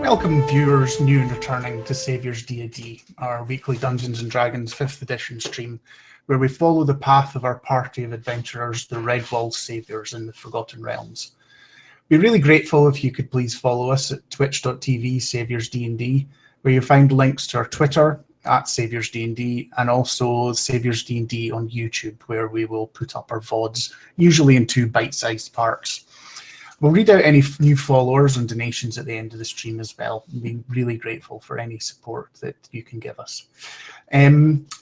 Welcome viewers new and returning to Saviours DND, our weekly Dungeons & Dragons 5th edition stream, where we follow the path of our party of adventurers, the Redwall Saviours in the Forgotten Realms. We'd be really grateful if you could please follow us at twitch.tv SavioursDnD, where you'll find links to our Twitter, at SavioursDnD, and also SavioursDnD on YouTube, where we will put up our VODs, usually in 2 bite-sized parts. We'll read out any new followers and donations at the end of the stream as well. We'll be really grateful for any support that you can give us.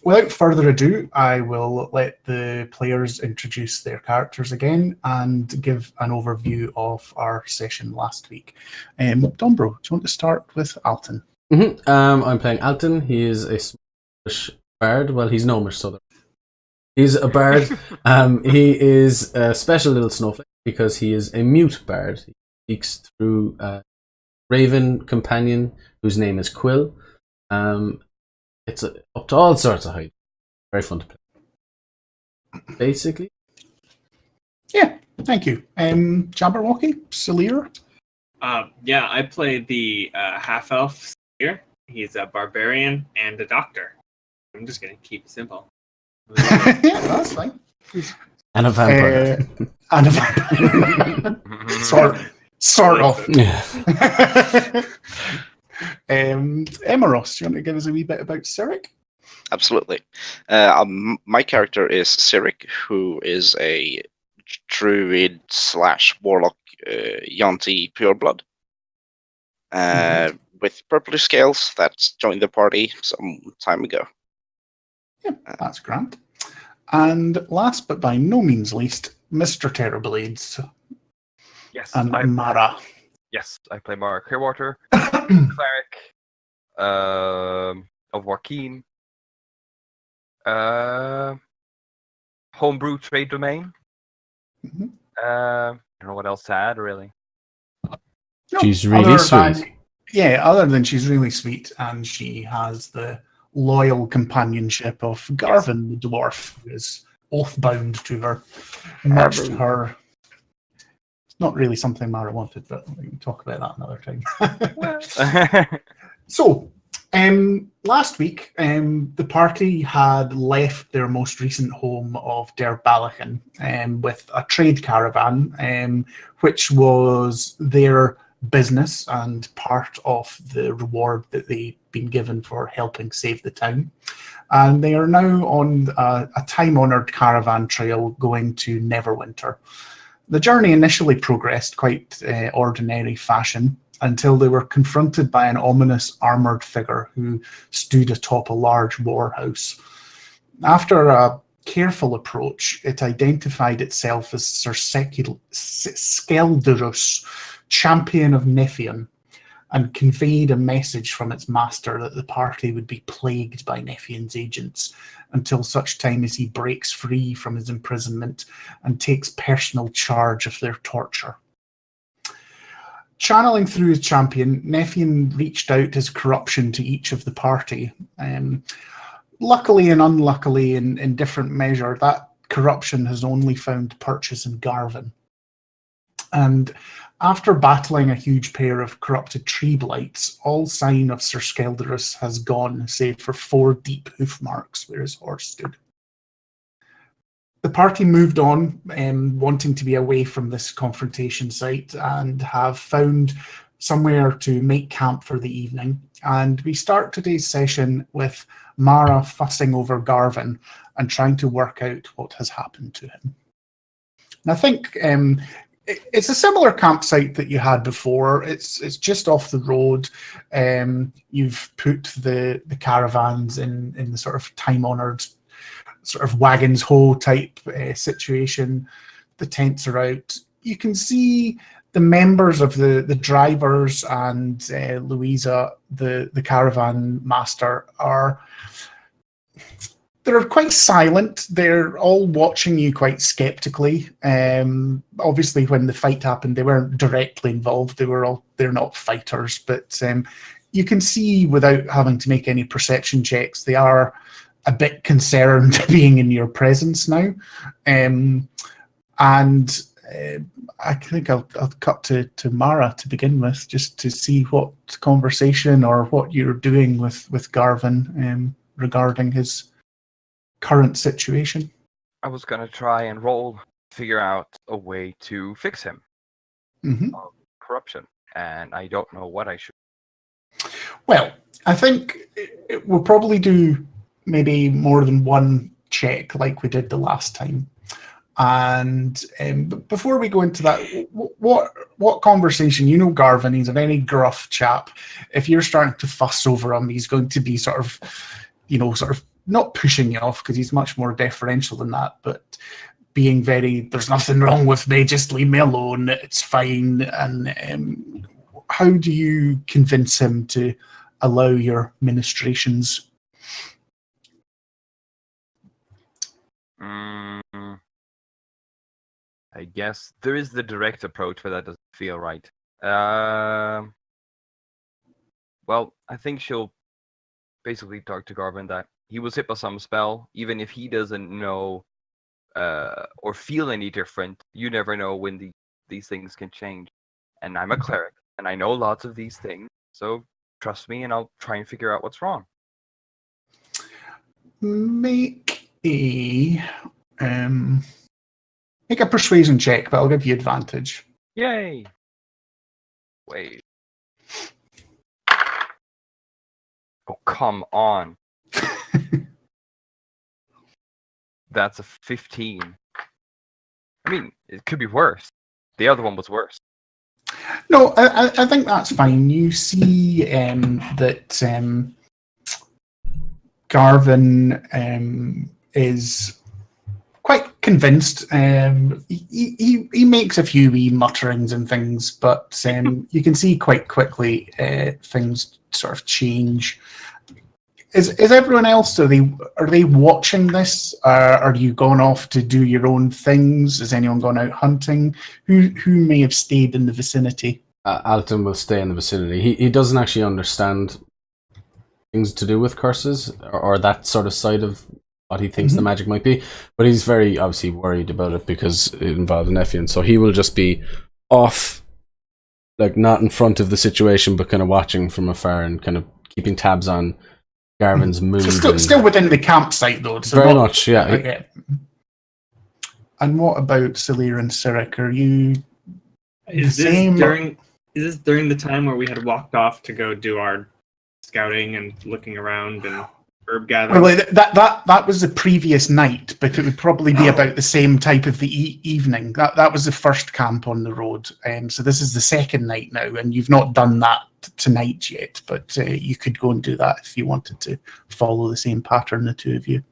Without further ado, I will let the players introduce their characters again and give an overview of our session last week. Dombro, do you want to start with Alton? I'm playing Alton. He is a Smish bard. Well, he's gnomish, so he's a bard. He is a special little snowflake, because he is a mute bard. He speaks through a raven companion whose name is Quill. It's up to all sorts of height. Very fun to play. Basically. Yeah, thank you. Jabberwocky, Sceledrus? Yeah, I played the half-elf here. He's a barbarian and a doctor. I'm just going to keep it simple. Yeah, that's fine. And a vampire. And a vampire. sort of. Yeah. Emeros, do you want to give us a wee bit about Cyric? Absolutely. My character is Cyric, who is a druid / warlock yuan-ti pureblood. With purplish scales that joined the party some time ago. Yeah, that's grand. And last but by no means least, Mr. Terrorblades. Yes. And Mara. Yes, I play Mara Clearwater, cleric of Warkeen. Homebrew trade domain. I don't know what else to add, really. No, she's really sweet. Other than she's really sweet, and she has the loyal companionship of Garven, the dwarf, who is oath-bound to her, much to her. It's not really something Mara wanted, but we can talk about that another time. So, last week, the party had left their most recent home of Der Balachan with a trade caravan, which was their business and part of the reward that they'd been given for helping save the town. And they are now on a time-honoured caravan trail going to Neverwinter. The journey initially progressed quite ordinary fashion until they were confronted by an ominous armoured figure who stood atop a large warhouse. After a careful approach, it identified itself as Sir Sceledrus, champion of Nephian, and conveyed a message from its master that the party would be plagued by Nephian's agents until such time as he breaks free from his imprisonment and takes personal charge of their torture. Channeling through his champion, Nephian reached out his corruption to each of the party. Luckily and unluckily, in different measure, that corruption has only found purchase in Garven. And after battling a huge pair of corrupted tree blights, all sign of Sir Sceledrus has gone, save for 4 deep hoof marks where his horse stood. The party moved on, wanting to be away from this confrontation site, and have found somewhere to make camp for the evening. And we start today's session with Mara fussing over Garven and trying to work out what has happened to him. And I think it's a similar campsite that you had before. It's just off the road. You've put the caravans in the sort of time-honoured sort of wagons hoe type situation. The tents are out. You can see the members of the drivers and Louisa, the caravan master, they're quite silent. They're all watching you quite skeptically. Obviously, when the fight happened, they weren't directly involved. They're not fighters, but you can see without having to make any perception checks, they are a bit concerned being in your presence now. I think I'll cut to Mara to begin with, just to see what conversation or what you're doing with Garven regarding his current situation. I was gonna try and figure out a way to fix him. Mm-hmm. Corruption, and I don't know what I should. Well, I think we'll probably do maybe more than one check like we did the last time. And but before we go into that, what conversation? You know, Garven, he's a very gruff chap. If you're starting to fuss over him, he's going to be sort of not pushing you off, because he's much more deferential than that, but being very, there's nothing wrong with me, just leave me alone, it's fine. And how do you convince him to allow your ministrations? I guess there is the direct approach, but that doesn't feel right. Well, I think she'll basically talk to Garven that he was hit by some spell, even if he doesn't know or feel any different. You never know when these things can change. And I'm a cleric, and I know lots of these things, so trust me, and I'll try and figure out what's wrong. Make a persuasion check, but I'll give you advantage. Yay! Wait. Oh, come on. That's a 15. I mean, it could be worse. The other one was worse. No, I think that's fine. You see that Garven is quite convinced. He makes a few wee mutterings and things, but you can see quite quickly things sort of change. Is everyone else, are they watching this? Are you gone off to do your own things? Has anyone gone out hunting? Who may have stayed in the vicinity? Alton will stay in the vicinity. He doesn't actually understand things to do with curses or that sort of side of what he thinks the magic might be, but he's very obviously worried about it because it involves Nephian, so he will just be off, like not in front of the situation, but kind of watching from afar and kind of keeping tabs on Garvin's mood. So still within the campsite, though. So very much, yeah. Okay. And what about Celir and Cyric? Are you Is this during the time where we had walked off to go do our scouting and looking around and herb gathering? Well, that was the previous night, but it would probably be about the same type of the evening. That was the first camp on the road. So this is the second night now, and you've not done that tonight yet, but you could go and do that if you wanted to follow the same pattern, the two of you.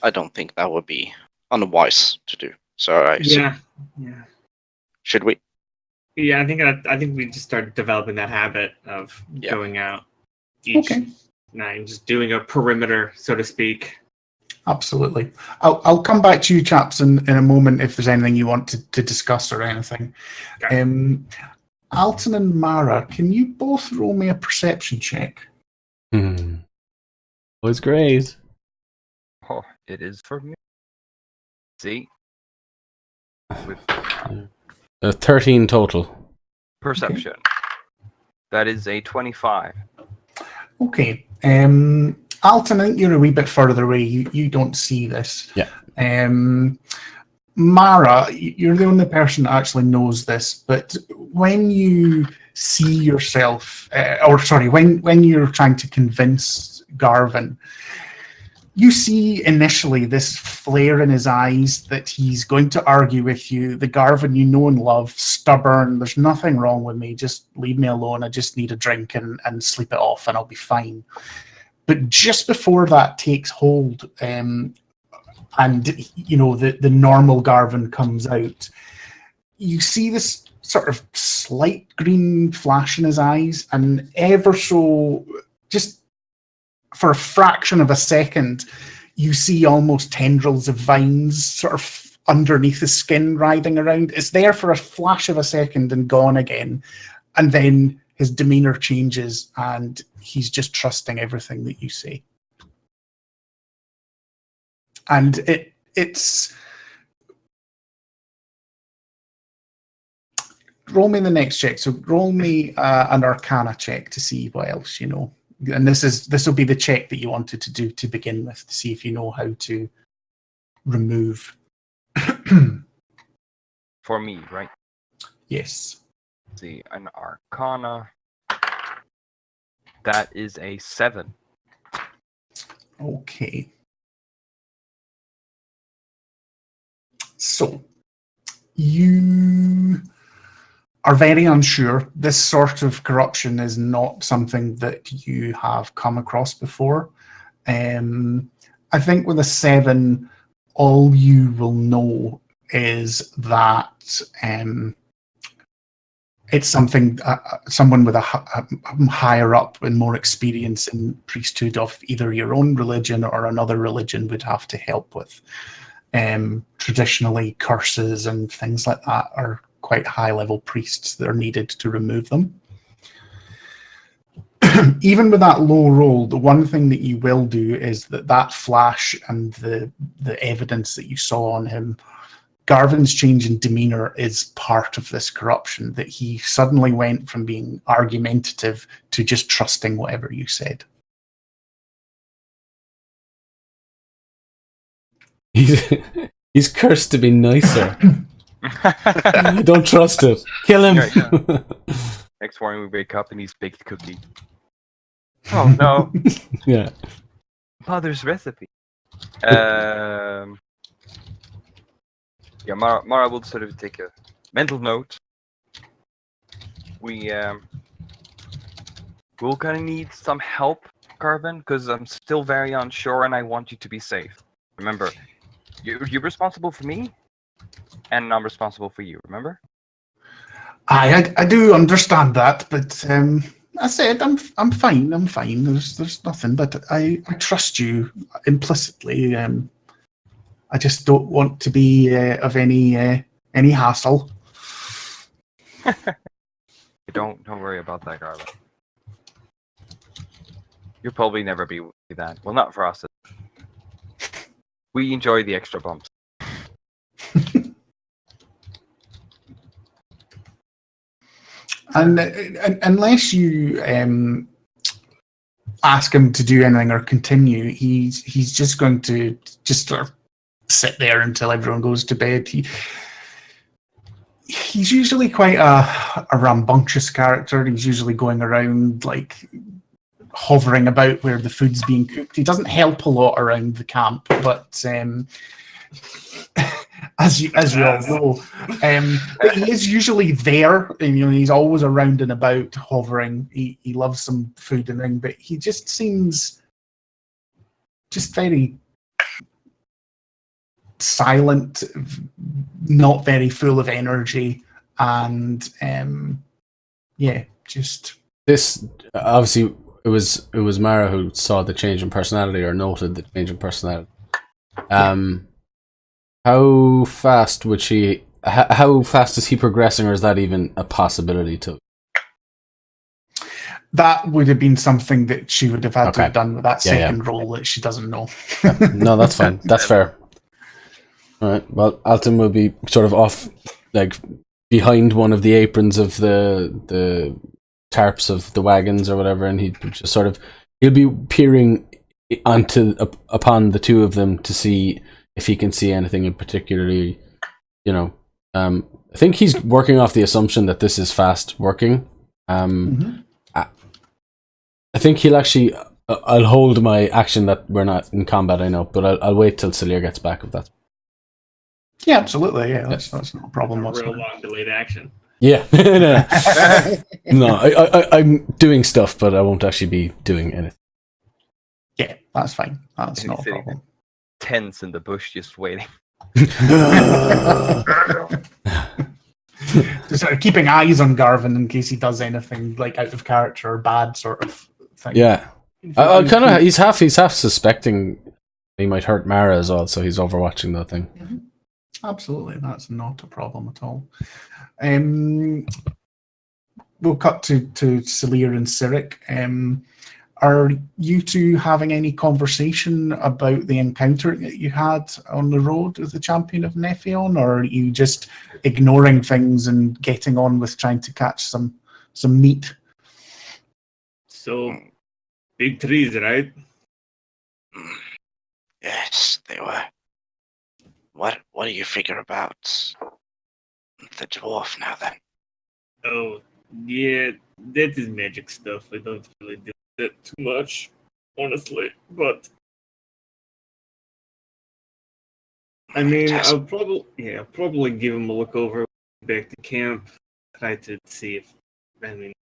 I don't think that would be unwise to do. So Yeah. should we? Yeah, I think we just started developing that habit of going out each night and just doing a perimeter, so to speak. Absolutely. I'll come back to you chaps in a moment if there's anything you want to discuss or anything. Okay. Alton and Mara, can you both roll me a perception check? Was great. Oh, it is for me. See? With 13 total. perception. Okay. That is a 25. Okay. Alton, I think you're a wee bit further away. You don't see this. Yeah. Mara, you're the only person that actually knows this, but when you see yourself, when you're trying to convince Garven, you see initially this flare in his eyes that he's going to argue with you. The Garven you know and love, stubborn, there's nothing wrong with me, just leave me alone, I just need a drink and sleep it off and I'll be fine. But just before that takes hold, and you know the normal Garven comes out, you see this sort of slight green flash in his eyes, and ever so just for a fraction of a second, you see almost tendrils of vines sort of underneath his skin writhing around. It's there for a flash of a second and gone again. And then his demeanor changes and he's just trusting everything that you say. And it's... Roll me the next check. So roll me an Arcana check to see what else you know. And this will be the check that you wanted to do to begin with, to see if you know how to remove. For me, right? Yes. Let's see, an Arcana. That is a 7. Okay. So you are very unsure. This sort of corruption is not something that you have come across before. I think with a 7, all you will know is that it's something someone with a higher up and more experience in priesthood of either your own religion or another religion would have to help with. Traditionally, curses and things like that are quite high-level priests that are needed to remove them. Even with that low roll, the one thing that you will do is that flash and the evidence that you saw on him, Garven's change in demeanor is part of this corruption, that he suddenly went from being argumentative to just trusting whatever you said. He's cursed to be nicer. I don't trust it. Kill him. Right, yeah. Next morning we wake up and he's baked cookie. Oh no. Yeah. Mother's recipe. Yeah, Mara will sort of take a mental note. We'll kind of need some help, Garven, because I'm still very unsure and I want you to be safe. Remember, you're responsible for me, and I'm responsible for you, remember? I do understand that, but I said I'm fine. I'm fine. There's nothing, but I trust you implicitly. I just don't want to be of any hassle. Don't worry about that, Garven. You'll probably never be that. Well, not for us. We enjoy the extra bumps. And unless you ask him to do anything or continue, he's just going to just sort of sit there until everyone goes to bed. He's usually quite a rambunctious character. He's usually going around like hovering about where the food's being cooked. He doesn't help a lot around the camp, but as you all know, but he is usually there. And, he's always around and about, hovering. He loves some food and thing, but he just seems just very silent, not very full of energy, and just this obviously. It was Mara who saw the change in personality or noted the change in personality. How fast would she? How fast is he progressing, or is that even a possibility to? That would have been something that she would have had to have done with that second roll that she doesn't know. No, that's fine. That's fair. All right. Well, Alton will be sort of off, like behind one of the aprons of the tarps of the wagons or whatever, and he'll be peering upon the two of them to see if he can see anything in particularly, I think he's working off the assumption that this is fast working. I think he'll actually I'll hold my action that we're not in combat, I know, but I'll wait till Celia gets back if that's... Yeah, absolutely. Yeah, that's not a problem whatsoever. Real long delayed action. Yeah. No, I'm doing stuff, but I won't actually be doing anything. Yeah, that's fine. That's not a problem. Tense in the bush, just waiting. Just sort of keeping eyes on Garven in case he does anything like out of character or bad sort of thing. Yeah. He's half suspecting he might hurt Mara as well, so he's overwatching that thing. Mhm. Absolutely, that's not a problem at all. We'll cut to Salir and Cyric. Are you two having any conversation about the encounter that you had on the road with the champion of Nephion, or are you just ignoring things and getting on with trying to catch some meat? So, big trees, right? Yes, they were. What do you figure about the dwarf now then? Oh, yeah, that is magic stuff. I don't really do that too much, honestly. But I mean, I'll probably give him a look over back to camp. Try to see if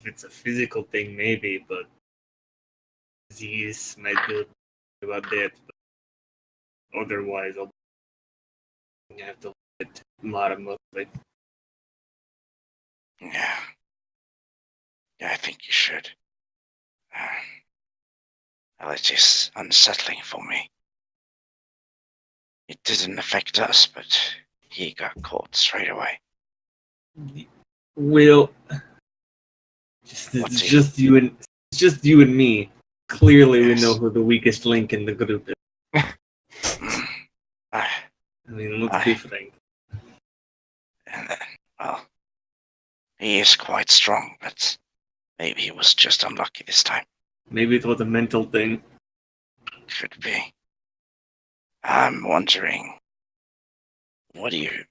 it's a physical thing, maybe, but disease might do about that. But otherwise, I'll have to let Mara mostly. Yeah, I think you should. Well, it is unsettling for me. It didn't affect us, but he got caught straight away. Well, it's just you and me. Clearly, Yes. we know who the weakest link in the group is. I mean, let's be frank. And then, well, he is quite strong, but maybe he was just unlucky this time. Maybe it was a mental thing. Could be. I'm wondering, what do you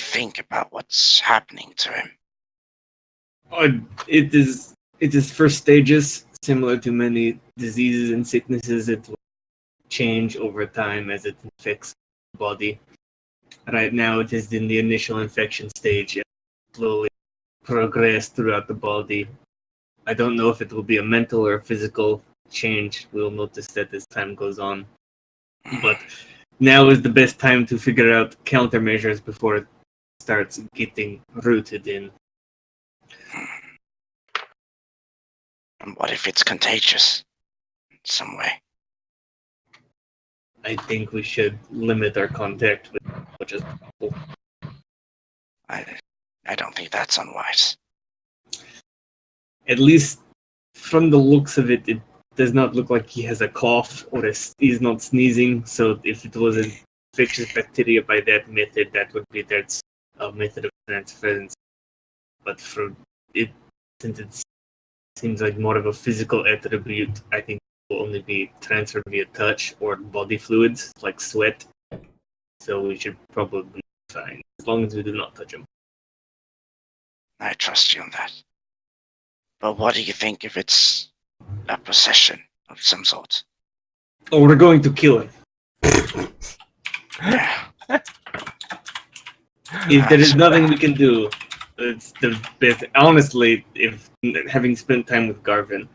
think about what's happening to him? It is first stages, similar to many diseases and sicknesses. It will change over time as it infects the body. Right now, it is in the initial infection stage and slowly progress throughout the body. I don't know if it will be a mental or a physical change. We'll notice that as time goes on. But now is the best time to figure out countermeasures before it starts getting rooted in. And what if it's contagious in some way? I think we should limit our contact with as much as possible. I don't think that's unwise. At least from the looks of it, it does not look like he has a cough or he's not sneezing. So if it was an infectious bacteria by that method, that would be their method of transference. But for it, since it seems like more of a physical attribute, I think it will only be transferred via touch or body fluids like sweat. So we should probably be fine as long as we do not touch him. I trust you on that. But what do you think if it's a possession of some sort? Oh, we're going to kill him. Yeah. If there is nothing we can do, it's the best. Honestly, if having spent time with Garven,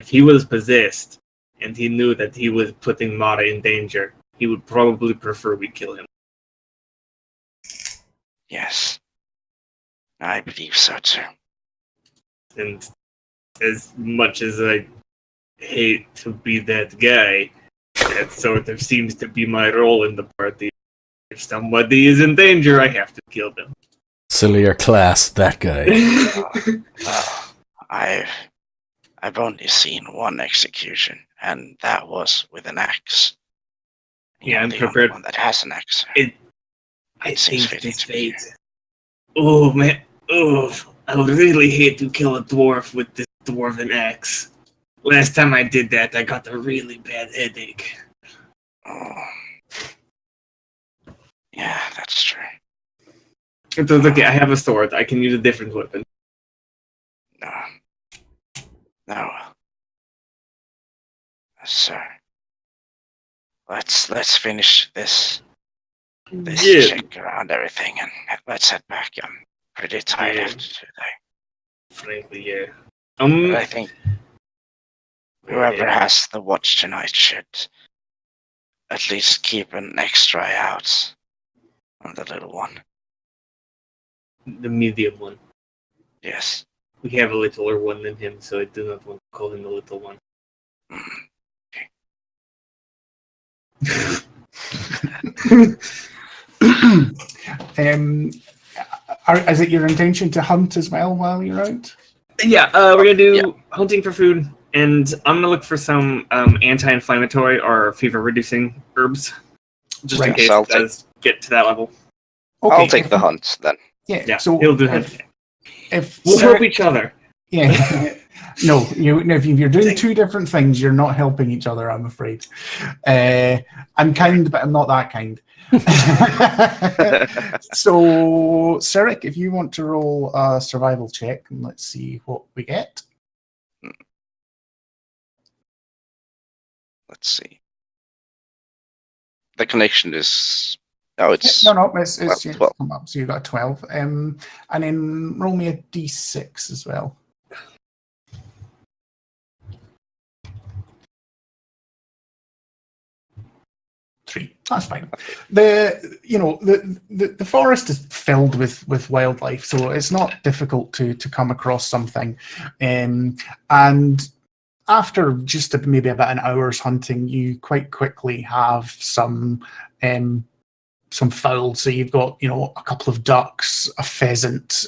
if he was possessed and he knew that he was putting Mara in danger, he would probably prefer we kill him. Yes. I believe so too. And as much as I hate to be that guy, that sort of seems to be my role in the party. If somebody is in danger, I have to kill them. Sillier class, that guy. I've only seen one execution, and that was with an axe. Yeah, I'm the prepared. Only one that has an axe. I seems think fitting this to be fate. Oh man, I would really hate to kill a dwarf with this dwarven axe. Last time I did that, I got a really bad headache. Oh. Yeah, that's true. It's okay, I have a sword. I can use a different weapon. No. Sir. Let's finish this check around everything and let's head back. I'm pretty tired after today. Frankly, yeah. But I think whoever has the watch tonight should at least keep an extra eye out on the little one. The medium one. Yes. We have a littler one than him, so I do not want call him the little one. Is it your intention to hunt as well while you're out? Yeah, we're gonna do hunting for food, and I'm gonna look for some anti-inflammatory or fever-reducing herbs, just in Right. case So it does get to that level. Okay, I'll take the hunt then. Yeah, So he'll do if, that. if We'll Sir- help each other. Yeah. No, if you're doing two different things, you're not helping each other, I'm afraid. I'm kind, but I'm not that kind. So, Sirik, if you want to roll a survival check, and let's see what we get. Let's see. The connection is... Oh, it's... No, it's 12. come up. So you got a 12. And then roll me a d6 as well. 3. That's fine. The forest is filled with wildlife, so it's not difficult to come across something. And after just maybe about an hour's hunting, you quite quickly have some fowl. So you've got a couple of ducks, a pheasant,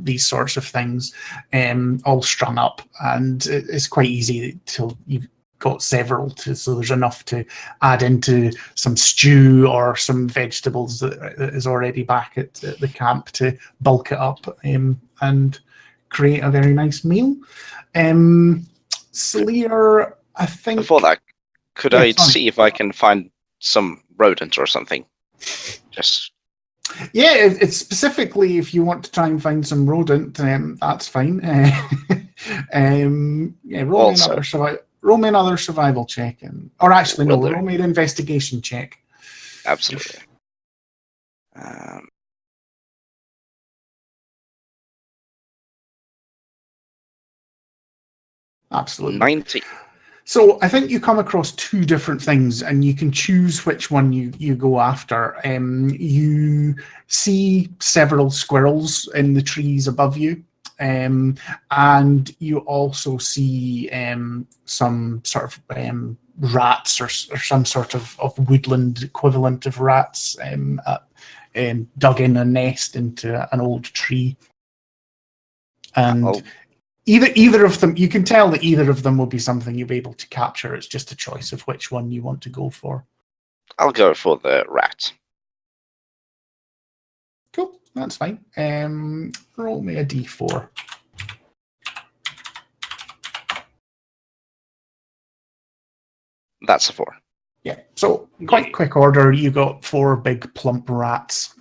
these sorts of things, all strung up, and it's quite easy till you've got several, so there's enough to add into some stew or some vegetables that is already back at the camp to bulk it up and create a very nice meal. Sleer, I think... Before that, could I see if I can find some rodent or something? Just... Yeah, it's specifically if you want to try and find some rodent, that's fine. Roll me another survival check, roll me an investigation check. Absolutely. Absolutely. 90. So I think you come across two different things, and you can choose which one you go after. You see several squirrels in the trees above you. And you also see some sort of rats or some sort of woodland equivalent of rats dug in a nest into an old tree. And either of them, you can tell that either of them will be something you'll be able to capture. It's just a choice of which one you want to go for. I'll go for the rat. Cool, that's fine. Roll me a d4. That's a 4. Yeah, so quite quick order. You got 4 big plump rats.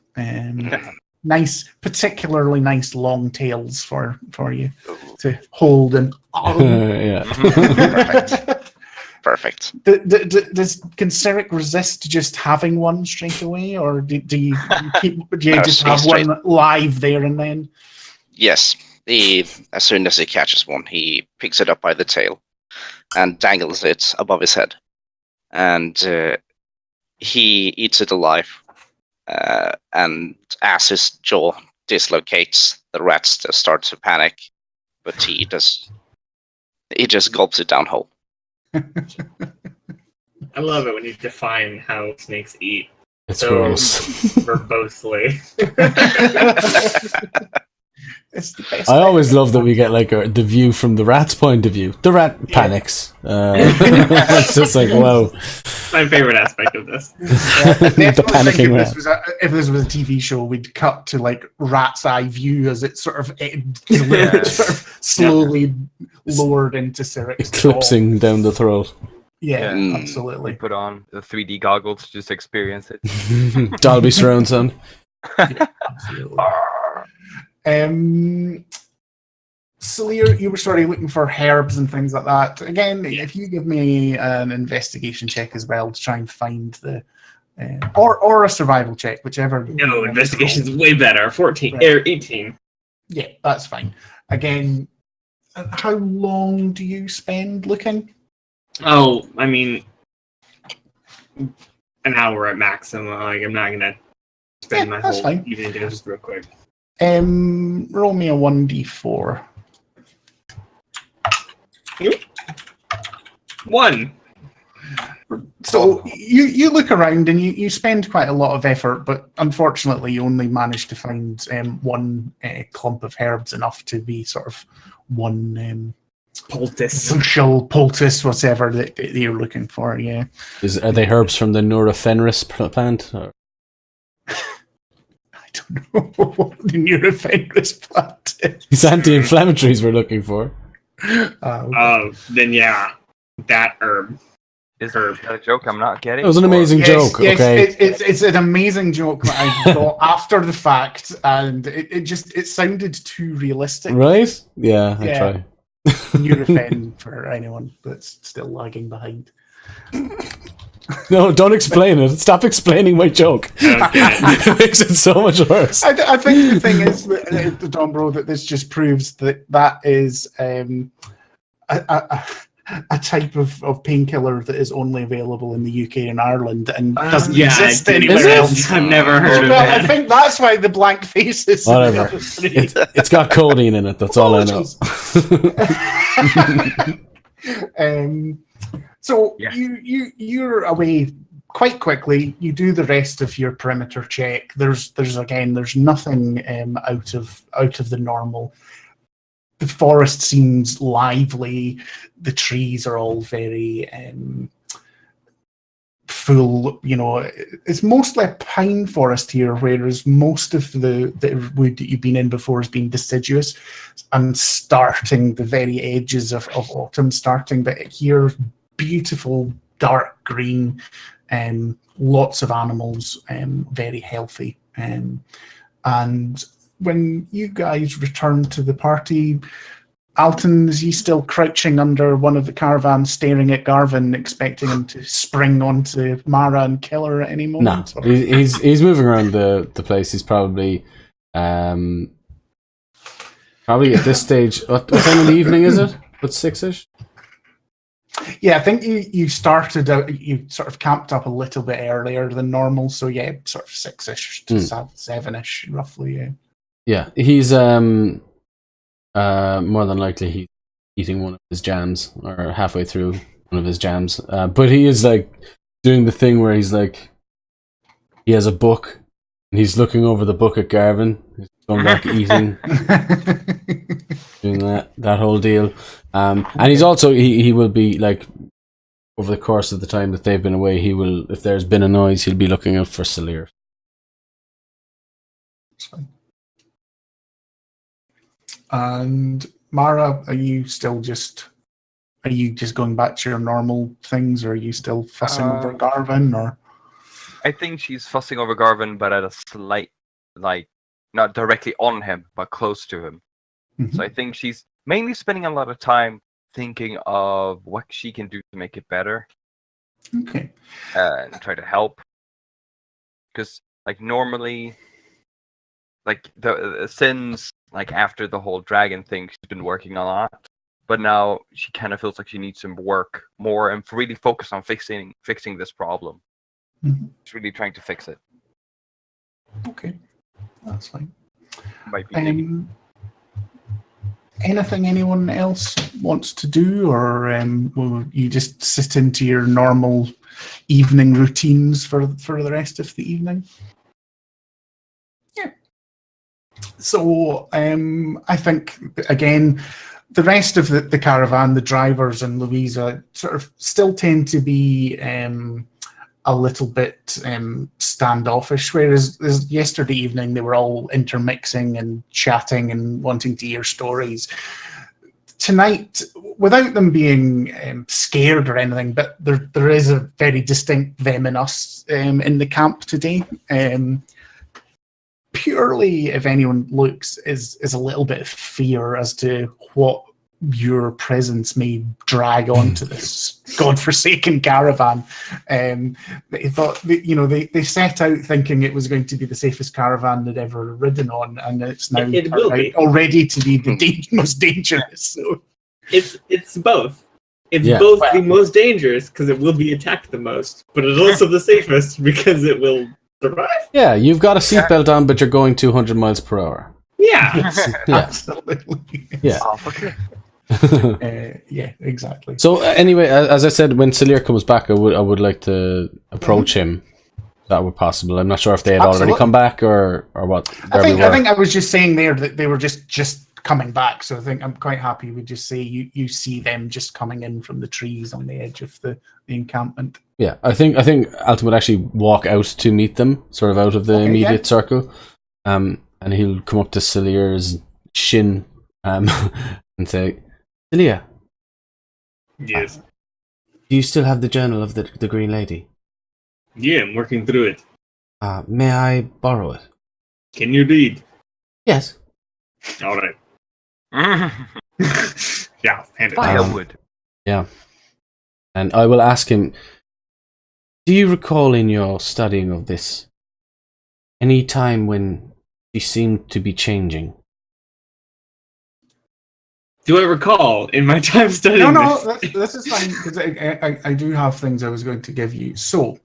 Nice, particularly nice long tails for you to hold and. Yeah. Perfect. Can Sirik resist just having one straight away, or do you just have one live there and then? Yes. As soon as he catches one, he picks it up by the tail and dangles it above his head, and he eats it alive. And as his jaw dislocates, the rats start to panic, but he just gulps it down whole. I love it when you define how snakes eat. It's so gross. verbosely. It's the best. I always love that we get like the view from the rat's point of view. The rat panics. It's just like, wow. My favorite aspect of this. The panicking rat. If this was a TV show, we'd cut to like rat's eye view as it sort of slowly lowered into Sirik's Eclipsing down the throat. Yeah, We absolutely. put on the 3D goggles to just experience it. Dolby surround sound. Yeah, absolutely. Sleer, you were sort of looking for herbs and things like that. Again, if you give me an investigation check as well to try and find the, or a survival check, whichever. No, investigation's way better. 14 Right. or 18. Yeah, that's fine. Again, how long do you spend looking? Oh, I mean, an hour at maximum. Like, I'm not gonna spend my that's whole fine. evening doing this real quick. Roll me a 1d4. 1. So you look around and you spend quite a lot of effort, but unfortunately you only manage to find one clump of herbs, enough to be sort of one poultice, whatever that you're looking for. Yeah. Are they herbs from the Neurofenris plant? Or? I don't know what the Neurofenris plant is. These anti-inflammatories we're looking for. Then yeah, that herb. Is that a joke I'm not getting? It was an amazing joke. Yes, okay, it's an amazing joke that I got after the fact, and it sounded too realistic. Right? Yeah, I try. Nurofen for anyone that's still lagging behind. No, don't explain it. Stop explaining my joke. It makes it so much worse. I think the thing is, Don Bro, that this just proves that is a type of painkiller that is only available in the UK and Ireland and doesn't exist anywhere else. I've never heard of it. I think that's why the blank faces. Whatever. It's got codeine in it. That's all I know. So you're away quite quickly. You do the rest of your perimeter check. There's nothing out of the normal. The forest seems lively. The trees are all very full. You know, it's mostly a pine forest here, whereas most of the wood that you've been in before has been deciduous and starting the very edges of autumn starting. But here, beautiful dark green, lots of animals, very healthy, and when you guys return to the party, Alton, is he still crouching under one of the caravans, staring at Garven, expecting him to spring onto Mara and kill her at any moment? No, he's moving around the place. He's probably at this stage. What time of the evening is it? What, 6ish? Yeah, I think you started out. You sort of camped up a little bit earlier than normal, so yeah, sort of 6ish to 7ish, roughly. Yeah. Yeah, he's more than likely he's eating one of his jams or halfway through one of his jams. But he is like doing the thing where he's like, he has a book and he's looking over the book at Garven. He's going back eating, doing that whole deal. And he's also he will be like, over the course of the time that they've been away, he will, if there's been a noise, he'll be looking out for Sceledrus. That's fine. And Mara, are you just going back to your normal things, or are you still fussing over Garven? Or I think she's fussing over Garven, but at a slight, like, not directly on him, but close to him. Mm-hmm. So I think she's mainly spending a lot of time thinking of what she can do to make it better. Okay. And try to help. Because, like, normally, like, since, like, after the whole dragon thing, she's been working a lot. But now she kind of feels like she needs to work more and really focus on fixing this problem. Mm-hmm. She's really trying to fix it. Okay. That's fine. Might be anything anyone else wants to do, or will you just sit into your normal evening routines for the rest of the evening? Yeah. So I think, again, the rest of the caravan, the drivers and Louisa, sort of still tend to be a little bit standoffish, whereas yesterday evening they were all intermixing and chatting and wanting to hear stories. Tonight, without them being scared or anything, but there is a very distinct them and us in the camp today. Purely, if anyone looks, is a little bit of fear as to what your presence may drag onto this godforsaken caravan. They thought, they set out thinking it was going to be the safest caravan they'd ever ridden on, and it's now already to be the most dangerous. So it's both. It's both the most dangerous because it will be attacked the most, but it's also the safest because it will survive. Yeah, you've got a seatbelt on, but you're going 200 miles per hour. Yeah. yes, Yeah. absolutely. Yeah. Oh, okay. Yeah, exactly. So anyway, as I said, when Celir comes back, I would like to approach him. If that were possible. I'm not sure if they had already Absolutely. come back or what. I where we were. think I was just saying there that they were just coming back. So I think I'm quite happy we just say you see them just coming in from the trees on the edge of the encampment. Yeah, I think Alton would actually walk out to meet them, sort of out of the immediate circle, and he'll come up to Celir's shin, and say, "Celia, Yes. do you still have the journal of the Green Lady? Yeah, I'm working through it. May I borrow it?" Can you read? Yes. All right. Yeah, hand it. Firewood. Yeah. And I will ask him, do you recall in your studying of this any time when she seemed to be changing? Do I recall in my time studying No, this? this is fine because I do have things I was going to give you. So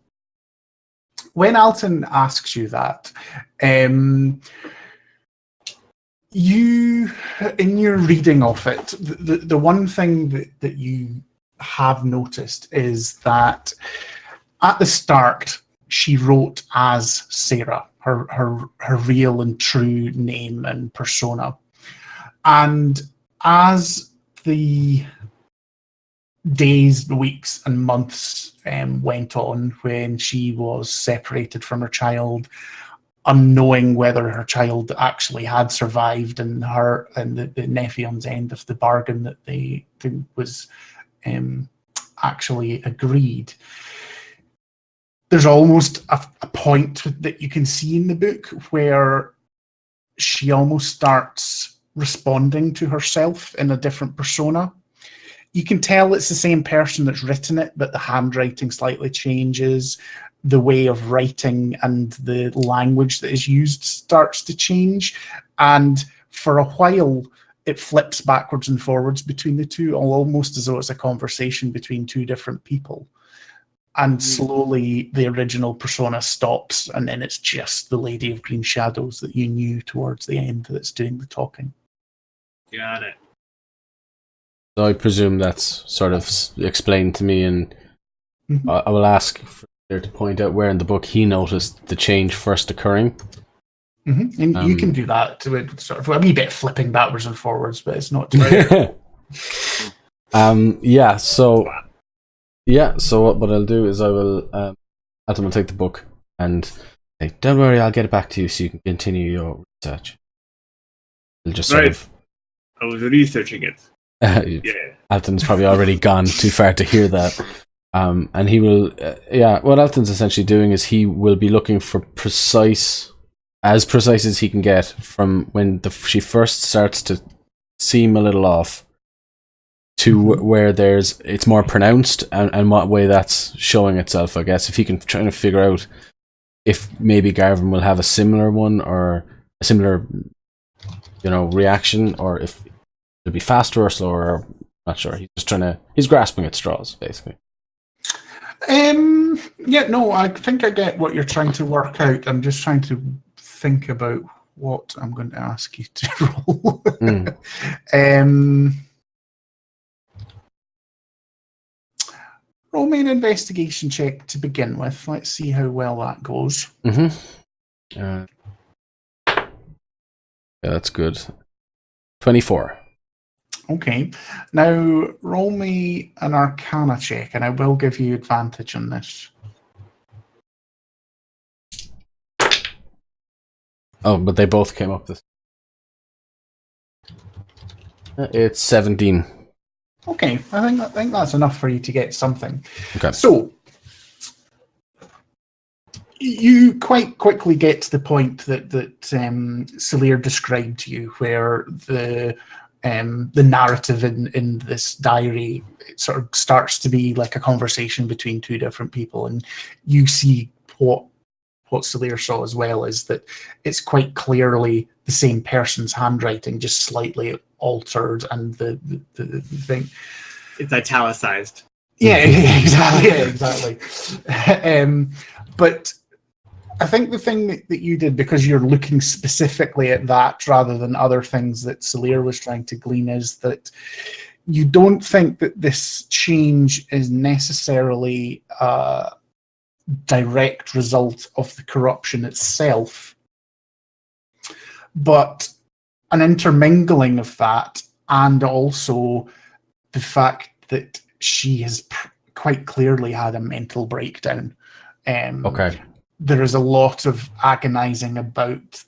when Alton asks you that, you, in your reading of it, the one thing that you have noticed is that at the start she wrote as Sarah, her real and true name and persona, and as the days, weeks, and months went on, when she was separated from her child, unknowing whether her child actually had survived, and her and the Nephion's end of the bargain that they was actually agreed. There's almost a point that you can see in the book where she almost starts responding to herself in a different persona. You can tell it's the same person that's written it, but the handwriting slightly changes. The way of writing and the language that is used starts to change. And for a while, it flips backwards and forwards between the two, almost as though it's a conversation between two different people. And slowly the original persona stops, and then it's just the Lady of Green Shadows that you knew towards the end that's doing the talking. Got it. So I presume that's sort of explained to me, and I will ask there to point out where in the book he noticed the change first occurring. And you can do that to it, sort of a wee bit flipping backwards and forwards, but it's not too So what I'll do is I will Alton will take the book and say, don't worry, I'll get it back to you so you can continue your research. He'll just sort of I was researching it. Yeah. Alton's probably already gone too far to hear that. And he will, what Alton's essentially doing is he will be looking for as precise as he can get from when she first starts to seem a little off to where it's more pronounced, and what way that's showing itself, I guess. If he can try to figure out if maybe Garven will have a similar one or a similar, reaction, or if it'll be faster or slower, I'm not sure. He's grasping at straws, basically. I think I get what you're trying to work out. I'm just trying to think about what I'm going to ask you to roll. Roll me an investigation check to begin with. Let's see how well that goes. Yeah, that's good. 24. Okay. Now, roll me an Arcana check, and I will give you advantage on this. Oh, but they both came up this. It's 17. Okay, I think that's enough for you to get something. Okay. So, you quite quickly get to the point that Celir described to you, where the narrative in this diary, it sort of starts to be like a conversation between two different people, and you see what Celir saw as well is that it's quite clearly the same person's handwriting, just slightly altered, and the thing. It's italicized. Yeah, exactly. But I think the thing that you did, because you're looking specifically at that rather than other things that Celir was trying to glean, is that you don't think that this change is necessarily a direct result of the corruption itself, but an intermingling of that, and also the fact that she has quite clearly had a mental breakdown. Okay. There is a lot of agonizing about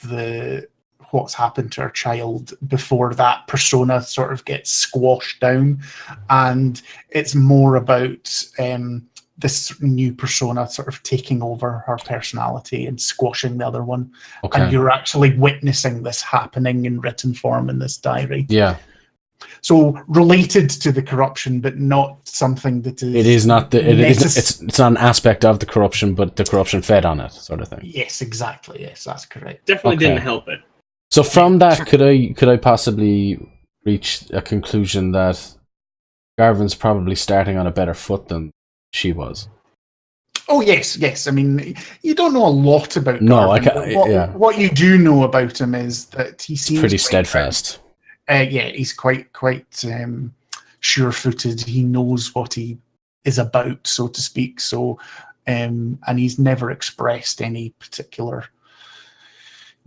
what's happened to her child before that persona sort of gets squashed down, and it's more about this new persona sort of taking over her personality and squashing the other one. Okay. And you're actually witnessing this happening in written form in this diary. Yeah. So related to the corruption, but not something that is. It is not it's not an aspect of the corruption, but the corruption fed on it, sort of thing. Yes, exactly. Yes, that's correct. Definitely Okay. didn't help it. So from that, could I possibly reach a conclusion that Garvin's probably starting on a better foot than she was? Oh yes. I mean, you don't know a lot about Garven, but what you do know about him is that he seems pretty steadfast. He's quite sure-footed. He knows what he is about, so to speak. So, and he's never expressed any particular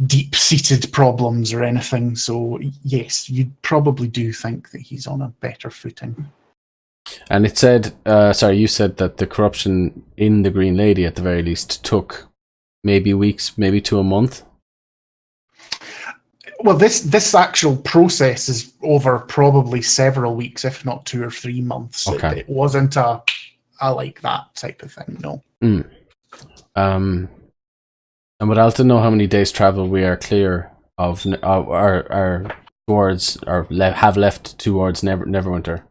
deep-seated problems or anything. So, yes, you probably do think that he's on a better footing. And it said, you said that the corruption in the Green Lady, at the very least, took maybe weeks, maybe to a month. Well, this actual process is over probably several weeks, if not 2 or 3 months. Okay. It wasn't a like that type of thing, no. And would Alton know how many days' travel we are clear of, are towards, or have left towards Neverwinter?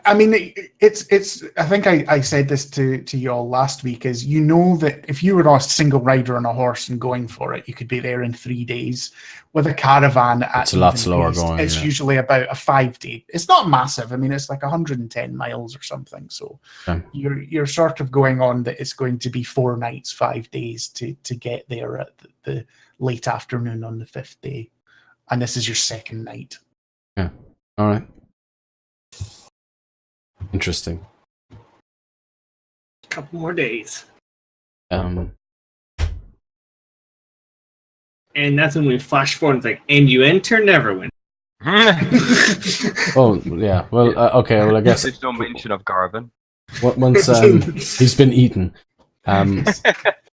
I mean, it's. I think I said this to you all last week. Is, you know, that if you were a single rider on a horse and going for it, you could be there in 3 days. With a caravan, it's a lot slower going. It's usually about a 5 day. It's not massive. I mean, it's like 110 miles or something. So you're sort of going on that it's going to be 4 nights, 5 days to get there at the late afternoon on the 5th day, and this is your second night. Yeah. All right. Interesting. A couple more days. And that's when we flash forward. It's like, and you enter Neverwinter. Oh yeah. Well, okay. Well, I guess There's no mention of Garven. Once he's been eaten.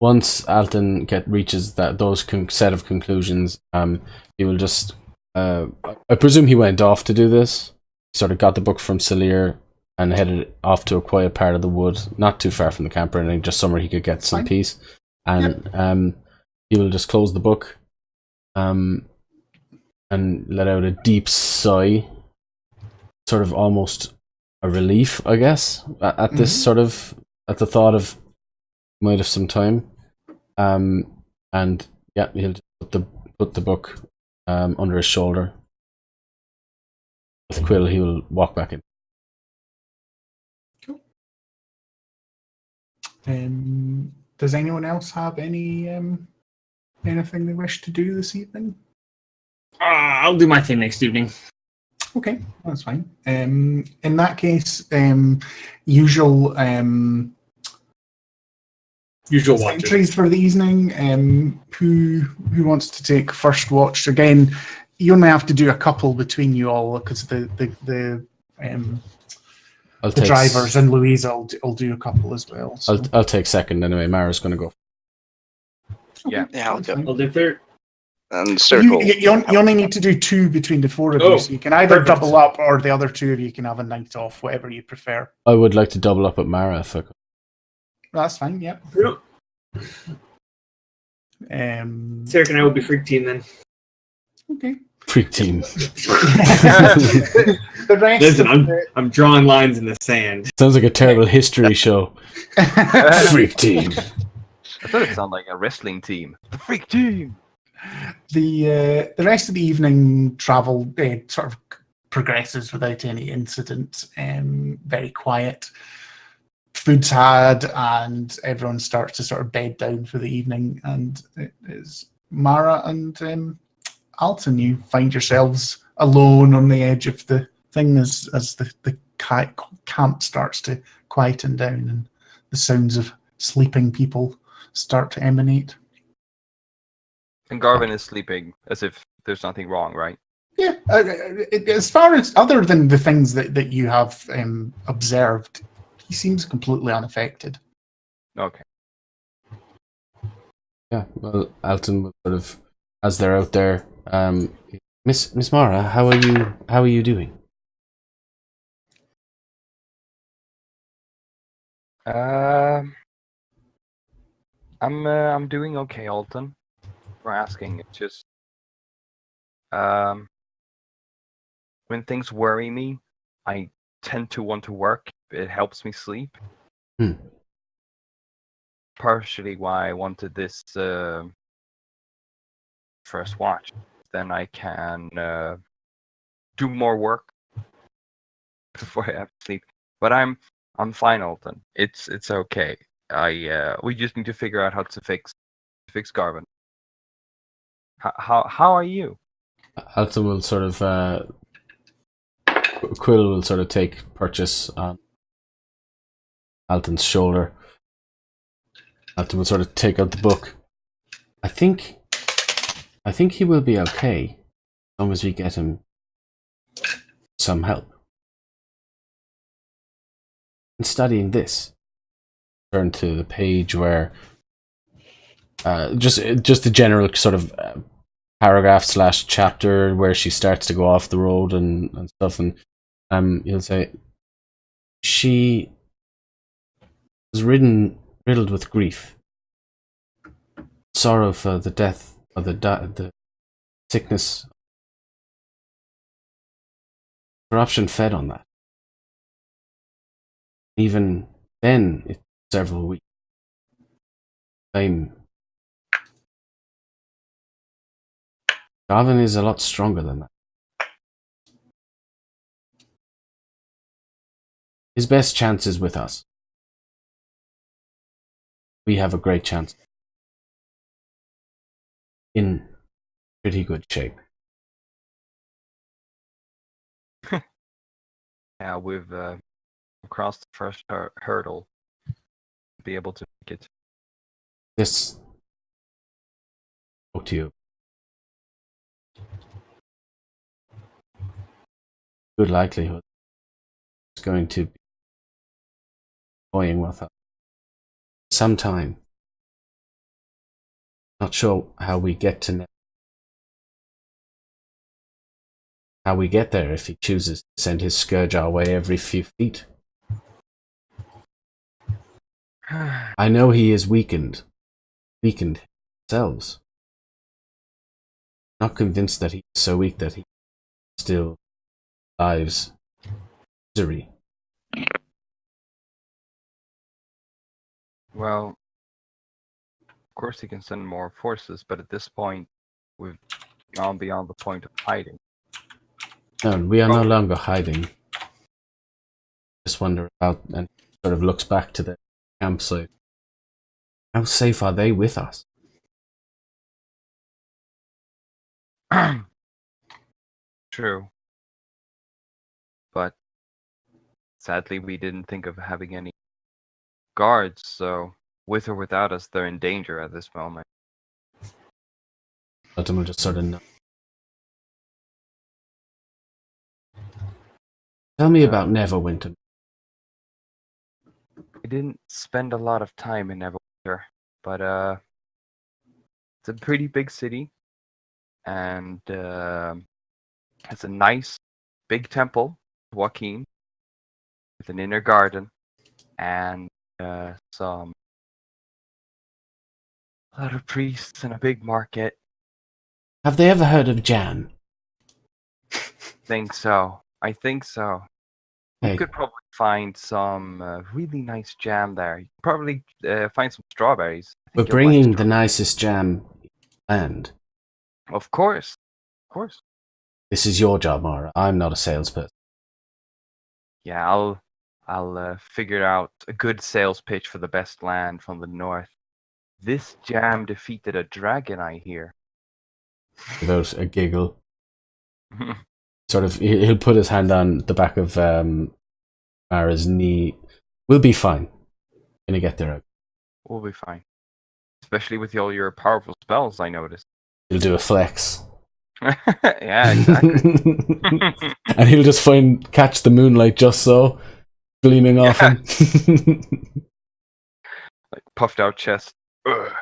Once Alton reaches those set of conclusions, he will just. I presume he went off to do this. He sort of got the book from Celir and headed off to a quiet part of the wood, not too far from the camp or anything, just somewhere he could get some peace. And he will just close the book, and let out a deep sigh, sort of almost a relief, I guess, at this sort of, at the thought of might have some time. And yeah, he'll just put the book under his shoulder. With Quill, he will walk back in. Cool. Does anyone else have any anything they wish to do this evening? I'll do my thing next evening. Okay, that's fine. In that case, usual watches. entries for the evening. Who wants to take first watch? Again, you only have to do a couple between you all, because the drivers and Louisa will do a couple as well. So. I'll take second anyway. Mara's going to go. Yeah. Yeah, I'll go. I'll do third. And circle. You only need to do 2 between the 4 of you, so you can either perfect. double up, or the other 2 of you can have a night off, whatever you prefer. I would like to double up with Mara if I could. That's fine. Yep. Sarah and I will be freak team then. Okay. Freak team. The rest. Listen, I'm drawing lines in the sand. Sounds like a terrible history show. Freak team. I thought it sounded like a wrestling team. The freak team. The rest of the evening travel sort of progresses without any incident. Very quiet. Food's had, and everyone starts to sort of bed down for the evening. And it is Mara and Alton. You find yourselves alone on the edge of the thing as the camp starts to quieten down and the sounds of sleeping people start to emanate. And Garvin is sleeping as if there's nothing wrong, right? Yeah, as far as other than the things that you have observed, he seems completely unaffected. Okay. Yeah, well, Alton will sort of, as they're out there, Miss Mara, how are you doing? I'm doing okay, Alton. For asking, it's just when things worry me, I tend to want to work. It helps me sleep. Hmm. Partially why I wanted this first watch. Then I can do more work before I have to sleep. But I'm fine, Alton. It's okay. We just need to figure out how to fix Garvin. How are you? Alton will sort of Quill will sort of take purchase on Alton's shoulder. Alton will sort of take out the book. I think he will be okay as long as we get him some help. In studying this, turn to the page where just the general sort of paragraph / chapter where she starts to go off the road and stuff, and you'll say she was riddled with grief, sorrow for the death of the sickness. Corruption fed on that. Even then, it's several weeks. Garven is a lot stronger than that. His best chance is with us. We have a great chance. In pretty good shape. Yeah, we've crossed the first hurdle. Be able to make it. This spoke to you. Good likelihood it's going to be toying with us some time. Not sure how we get there if he chooses to send his scourge our way every few feet. I know he is weakened himself. Not convinced that he's so weak that he still lives misery. Well, of course he can send more forces, but at this point, we've gone beyond the point of hiding. No, we are no longer hiding. Just wonder about, and sort of looks back to the campsite. How safe are they with us? True. But sadly, we didn't think of having any guards, so with or without us, they're in danger at this moment. Alton will just sort of know. Tell me about Neverwinter. We didn't spend a lot of time in Neverwinter, but it's a pretty big city, and has a nice big temple, Joaquin, with an inner garden, and a lot of priests and a big market. Have they ever heard of Jan? I think so. Hey, You could probably find some really nice jam there. You could probably find some strawberries. I we're think you'll like bringing the strawberries. nicest jam in the land. Of course. This is your job, Mara. I'm not a salesperson. Yeah, I'll figure out a good sales pitch for the best land from the north. This jam defeated a dragon, I hear. Without a giggle. sort of, he'll put his hand on the back of Mara's knee. We'll be fine. Gonna get there. We'll be fine. Especially with all your powerful spells, I noticed. He'll do a flex. Yeah, exactly. And he'll just catch the moonlight just so, gleaming off him. Like puffed out chest. Ugh.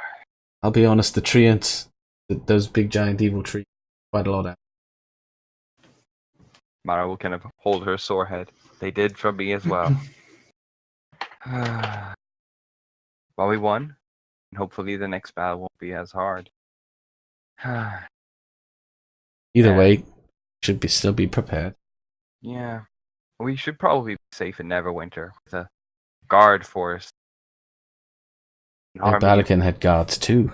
I'll be honest, the treants, those big giant evil trees, quite a lot of. Mara will kind of hold her sore head. They did for me as well. Well, we won, and hopefully the next battle won't be as hard. Either way, should still be prepared. Yeah, we should probably be safe in Neverwinter with a guard force. Balakin had guards too.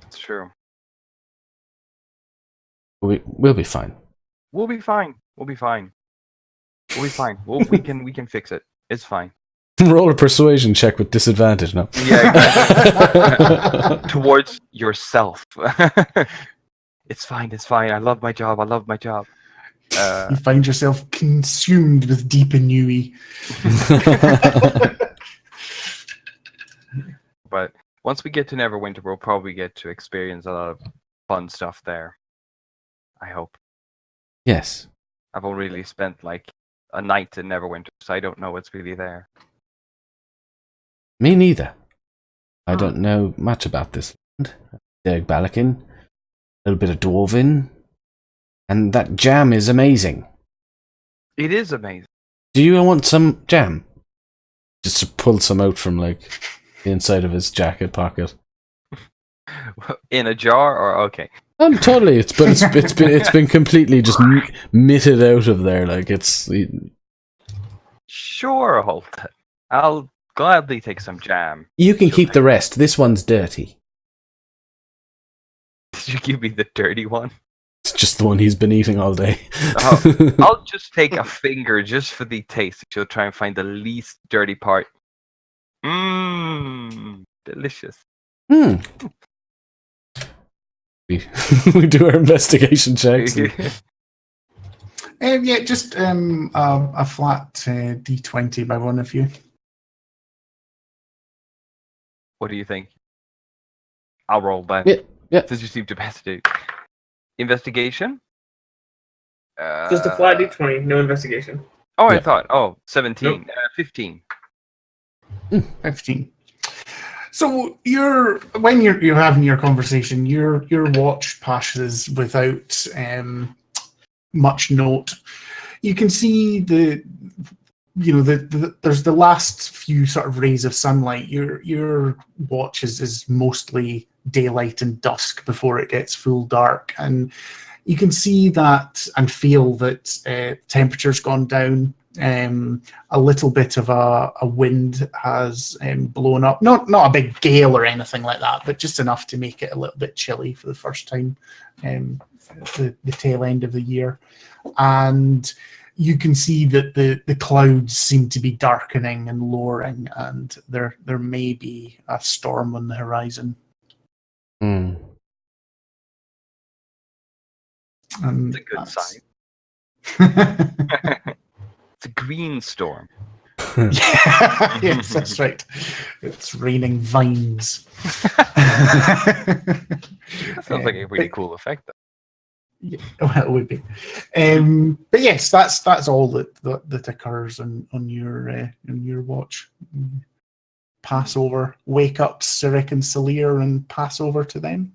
That's true. We'll be fine. We'll be fine. We'll be fine. We'll be fine. We can fix it. It's fine. Roll a persuasion check with disadvantage now. Yeah, exactly. Towards yourself. It's fine. It's fine. I love my job. I love my job. You find yourself consumed with deep ennui. But once we get to Neverwinter, we'll probably get to experience a lot of fun stuff there. I hope. Yes. I've only really spent like a night in Neverwinter, so I don't know what's really there. Me neither. I don't know much about this land. Derg Balakin, a little bit of Dwarven, and that jam is amazing. It is amazing. Do you want some jam? Just to pull some out from like the inside of his jacket pocket. In a jar, or okay? Totally. It's been completely just mitted out of there. Like it's. Sure, Holt. I'll gladly take some jam. You can keep the rest. This one's dirty. Did you give me the dirty one? It's just the one he's been eating all day. I'll just take a finger just for the taste. She'll try and find the least dirty part. Mmm, delicious. We do our investigation checks. Yeah, just a flat D20 by one of you. What do you think? I'll roll that. Yeah. Since you seem to best do. Investigation? Just a flat D20, no investigation. Oh, I Yeah. thought. 17. Nope. 15. 15. So when you're having your conversation, your watch passes without much note. You can see there's the last few sort of rays of sunlight. Your watch is mostly daylight and dusk before it gets full dark, and you can see that and feel that temperature's gone down. A little bit of a wind has blown up. Not a big gale or anything like that, but just enough to make it a little bit chilly for the first time. The tail end of the year, and you can see that the clouds seem to be darkening and lowering, and there may be a storm on the horizon. It's a good sign. It's a green storm. Yes, that's right. It's raining vines. That sounds like a really cool effect, though. Yeah, well, it would be. But yes, that's all that occurs on your watch. Pass over, wake up Cyric and Celir and pass over to them.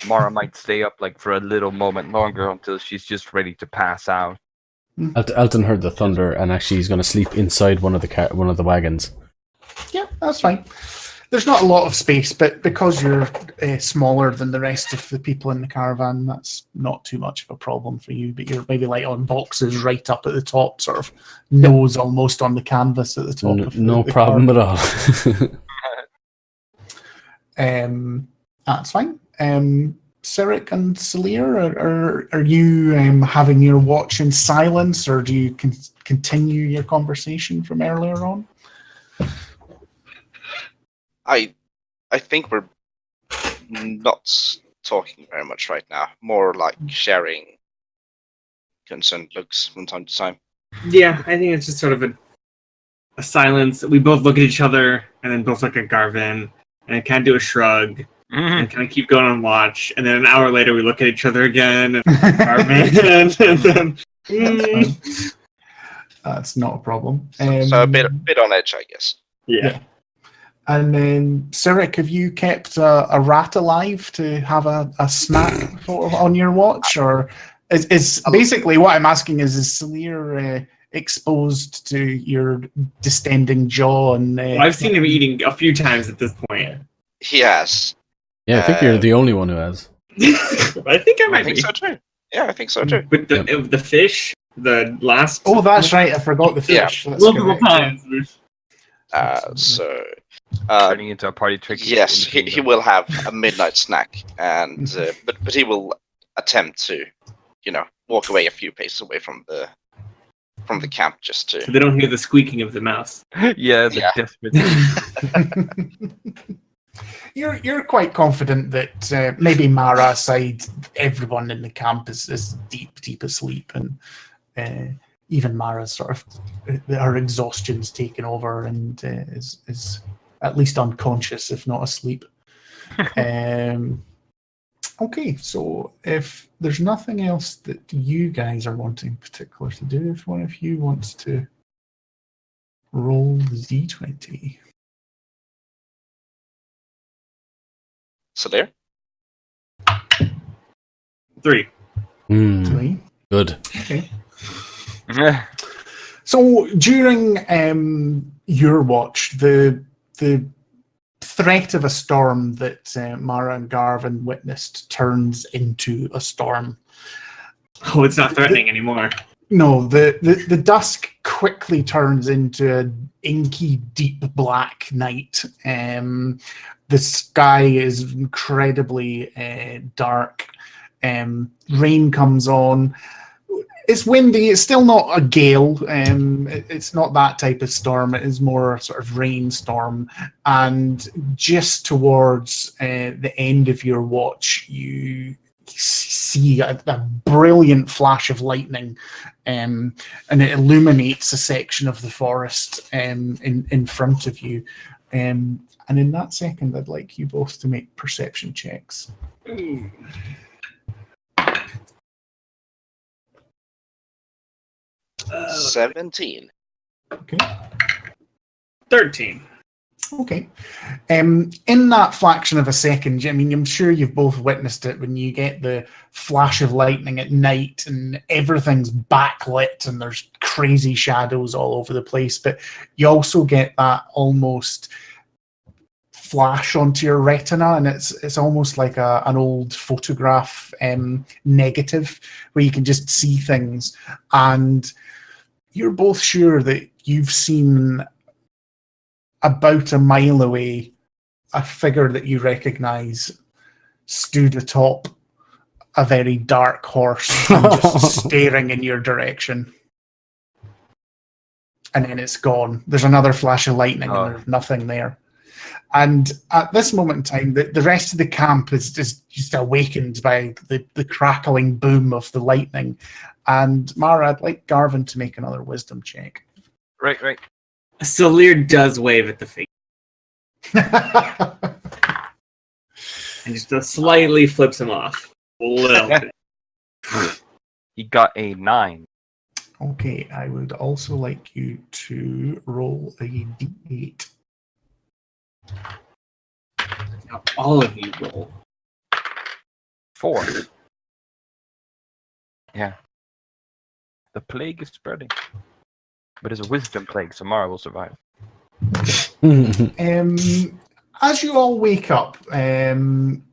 Mara might stay up like for a little moment longer until she's just ready to pass out. Elton heard the thunder, and actually he's going to sleep inside one of the wagons. Yeah, that's fine. There's not a lot of space, but because you're smaller than the rest of the people in the caravan, that's not too much of a problem for you. But you're maybe like on boxes right up at the top, sort of nose almost on the canvas at the top. No problem at all. That's fine. Cyric and Celir, are you having your watch in silence, or do you continue your conversation from earlier on? I think we're not talking very much right now. More like sharing concerned looks from time to time. Yeah, I think it's just sort of a silence. We both look at each other, and then both look at Garven, and kind of do a shrug, and kind of keep going on watch. And then an hour later, we look at each other again, and Garven, and then, That's not a problem. So a bit on edge, I guess. yeah. And then, Cyric, have you kept a rat alive to have a snack on your watch? Or is basically what I'm asking is Sceledrus exposed to your distending jaw? And Well, I've seen him eating a few times at this point. He has. Yeah, I think you're the only one who has. I think I might I think be. so too. Yeah, I think so too. With the fish, the last. Oh, that's right. I forgot the fish. That's multiple correct. times. So Turning into a party trick. yes, he will have a midnight snack, and but he will attempt to, walk away a few paces away from the camp just to. So they don't hear the squeaking of the mouse. Yeah, the Yeah. desperate. You're quite confident that maybe Mara aside, everyone in the camp is deep asleep, and even Mara's sort of her exhaustion's taken over and is at least unconscious, if not asleep. Okay, so if there's nothing else that you guys are wanting particular to do, if one of you wants to roll the D20. So there. 3. Hmm, 3. good. Okay. So during your watch, the threat of a storm that Mara and Garven witnessed turns into a storm. Oh, it's not threatening anymore. No, the dusk quickly turns into an inky, deep black night. The sky is incredibly dark. Rain comes on. It's windy. It's still not a gale. It's not that type of storm. It is more sort of rainstorm. And just towards the end of your watch, you see a brilliant flash of lightning, and it illuminates a section of the forest in front of you. And in that second, I'd like you both to make perception checks. 17. Okay. 13. Okay. In that fraction of a second, I mean, I'm sure you've both witnessed it when you get the flash of lightning at night and everything's backlit and there's crazy shadows all over the place, but you also get that almost flash onto your retina, and it's almost like an old photograph negative where you can just see things, and you're both sure that you've seen about a mile away a figure that you recognize stood atop a very dark horse and just staring in your direction. And then it's gone. There's another flash of lightning and there's nothing there. And at this moment in time, the rest of the camp is just awakened by the crackling boom of the lightning. And Mara, I'd like Garven to make another wisdom check. Right. Sceledrus does wave at the figure. And just slightly flips him off. A little bit. He got a 9. Okay, I would also like you to roll a d8. Now all of you roll. 4. Yeah. The plague is spreading. But it's a wisdom plague, so Mara will survive. As you all wake up,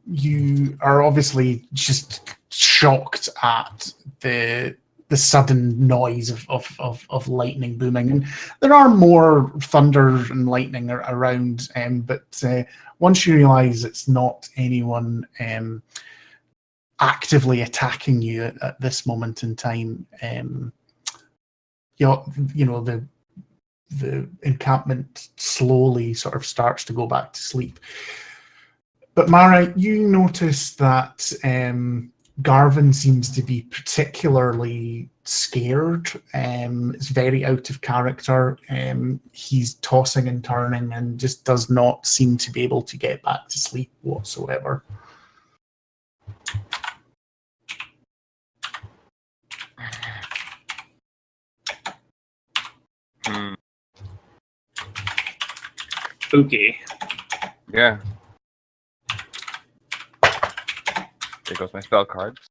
you are obviously just shocked at the sudden noise of lightning booming, and there are more thunder and lightning around. But once you realise it's not anyone actively attacking you at this moment in time, the encampment slowly sort of starts to go back to sleep. But Mara, you notice that Garven seems to be particularly scared. It's very out of character. He's tossing and turning and just does not seem to be able to get back to sleep whatsoever. Okay. Yeah. There goes my spell cards.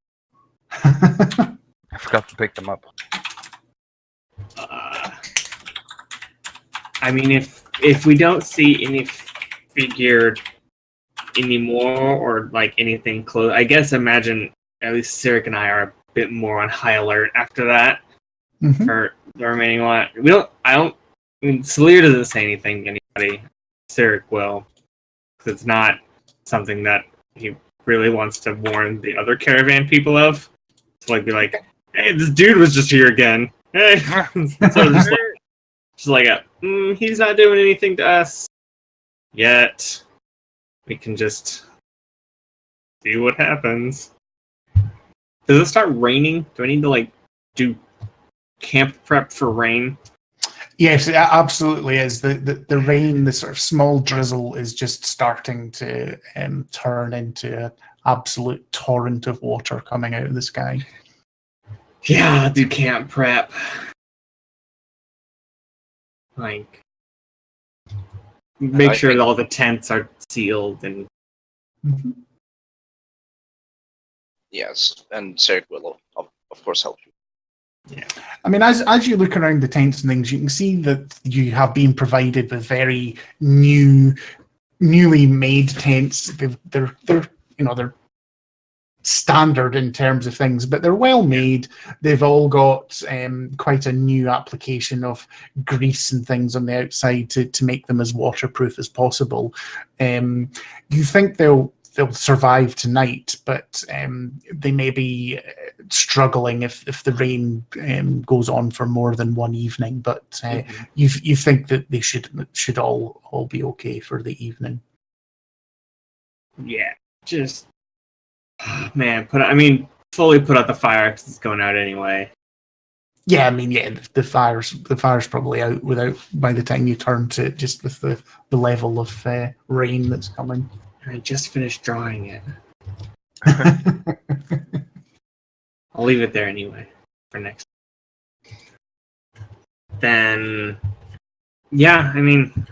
I forgot to pick them up. I mean, if we don't see any figure anymore or like anything close, I guess imagine at least Sirik and I are a bit more on high alert after that. Mhm. For the remaining one, I mean, Saleer doesn't say anything to anybody. Sirik will, because it's not something that he really wants to warn the other caravan people of. To like be like, hey, this dude was just here again. Hey, so just like he's not doing anything to us yet. We can just see what happens. Does it start raining? Do I need to like do camp prep for rain? Yes, it absolutely is. The rain, the sort of small drizzle is just starting to turn into an absolute torrent of water coming out of the sky. Yeah, I'll do camp prep. Like, make sure that all the tents are sealed and. Mm-hmm. Yes, and Sirik will, of course, help you. Yeah. I mean, as you look around the tents and things, you can see that you have been provided with very newly made tents. They're standard in terms of things, but they're well made. They've all got quite a new application of grease and things on the outside to make them as waterproof as possible. You think they'll survive tonight, but they may be struggling if the rain goes on for more than one evening. But you think that they should all be okay for the evening. Yeah, just man, fully put out the fire because it's going out anyway. Yeah, I mean, the fire's probably out by the time you turn to it, just with the level of rain that's coming. I just finished drawing it. I'll leave it there anyway for next. Then, yeah, I mean,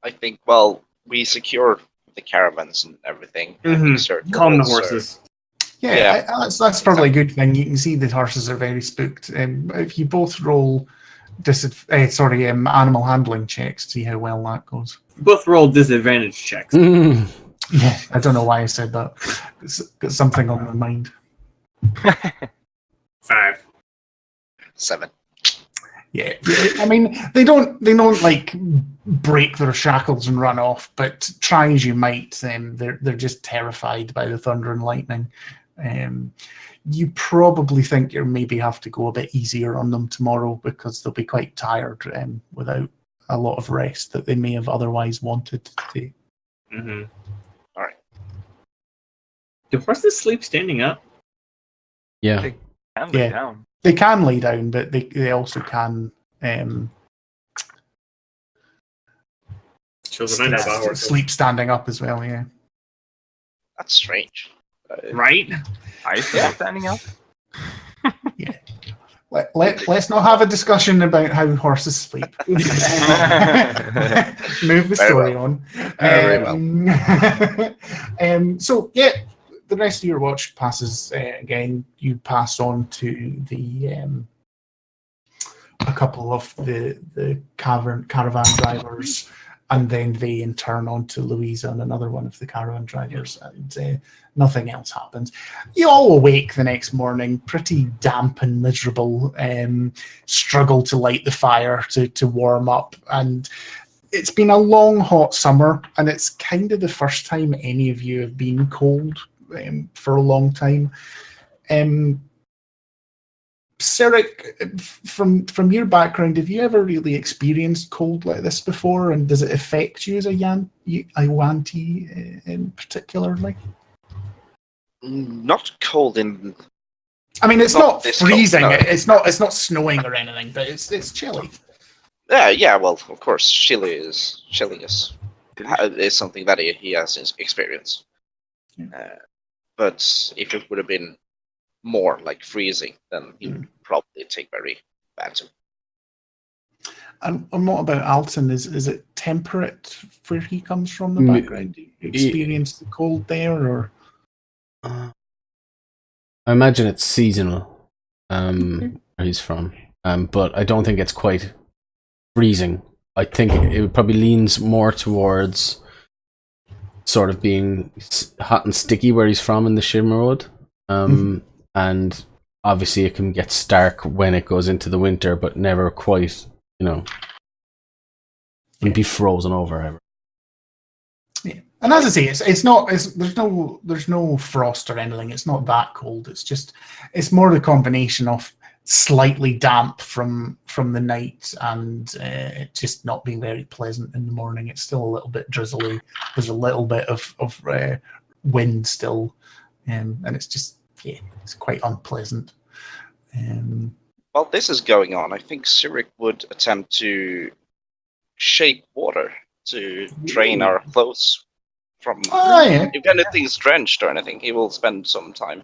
I think, well, we secure the caravans and everything. Calm the horses. Yeah. That's probably a good thing. You can see the horses are very spooked. If you both roll animal handling checks, see how well that goes. Both roll disadvantage checks. Yeah, I don't know why I said that. It's got something on my mind. 5. 7. Yeah, I mean, they don't like break their shackles and run off, but try as you might, they're just terrified by the thunder and lightning. You probably think you maybe have to go a bit easier on them tomorrow because they'll be quite tired without a lot of rest that they may have otherwise wanted to take. Mm-hmm. All right. Do horses sleep standing up? Yeah. They can lay down. They can lay down, but they also can sleep standing up as well. Yeah. That's strange. Right? I sleep standing up. Yeah. Let's not have a discussion about how horses sleep. Move the story on. Very well. So yeah, the rest of your watch passes. Again, you pass on to the a couple of the caravan drivers, and then they in turn on to Louisa and another one of the caravan drivers, and nothing else happens. You all awake the next morning, pretty damp and miserable, struggle to light the fire to warm up, and it's been a long, hot summer, and it's kind of the first time any of you have been cold for a long time. Sirik, from your background, have you ever really experienced cold like this before, and does it affect you as a yuan-ti in particularly? Not cold in. I mean, it's Not not this cold, freezing. no. It's not snowing or anything, but it's chilly. Yeah. Well, of course, chili is something that he has experience. Yeah. But if it would have been more like freezing, then he would probably take very bad to. And what about Alton? Is it temperate where he comes from? The Mm, background, do you experience the cold there, or? I imagine it's seasonal, where he's from. But I don't think it's quite freezing. I think it would probably leans more towards sort of being hot and sticky where he's from in the Shimmerwood. And obviously it can get stark when it goes into the winter, but never quite, and be frozen over ever. Yeah. And as I say, it's not. There's no frost or anything. It's not that cold. It's more the combination of slightly damp from the night and it just not being very pleasant in the morning. It's still a little bit drizzly. There's a little bit of wind still, and it's just it's quite unpleasant. While this is going on, I think Cyric would attempt to shake water to drain our clothes from. If anything's drenched or anything, he will spend some time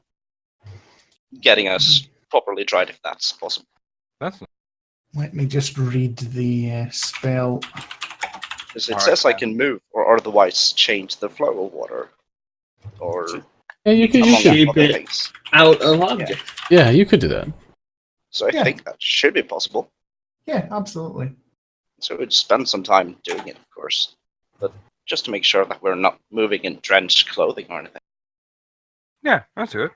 getting us properly dried, if that's possible. Let me just read the spell. Because it says I can move or otherwise change the flow of water, or you could shape it out of objects. Yeah, you could do that. So I think that should be possible. Yeah, absolutely. So we'd spend some time doing it, of course, but just to make sure that we're not moving in drenched clothing or anything. Yeah, that's good.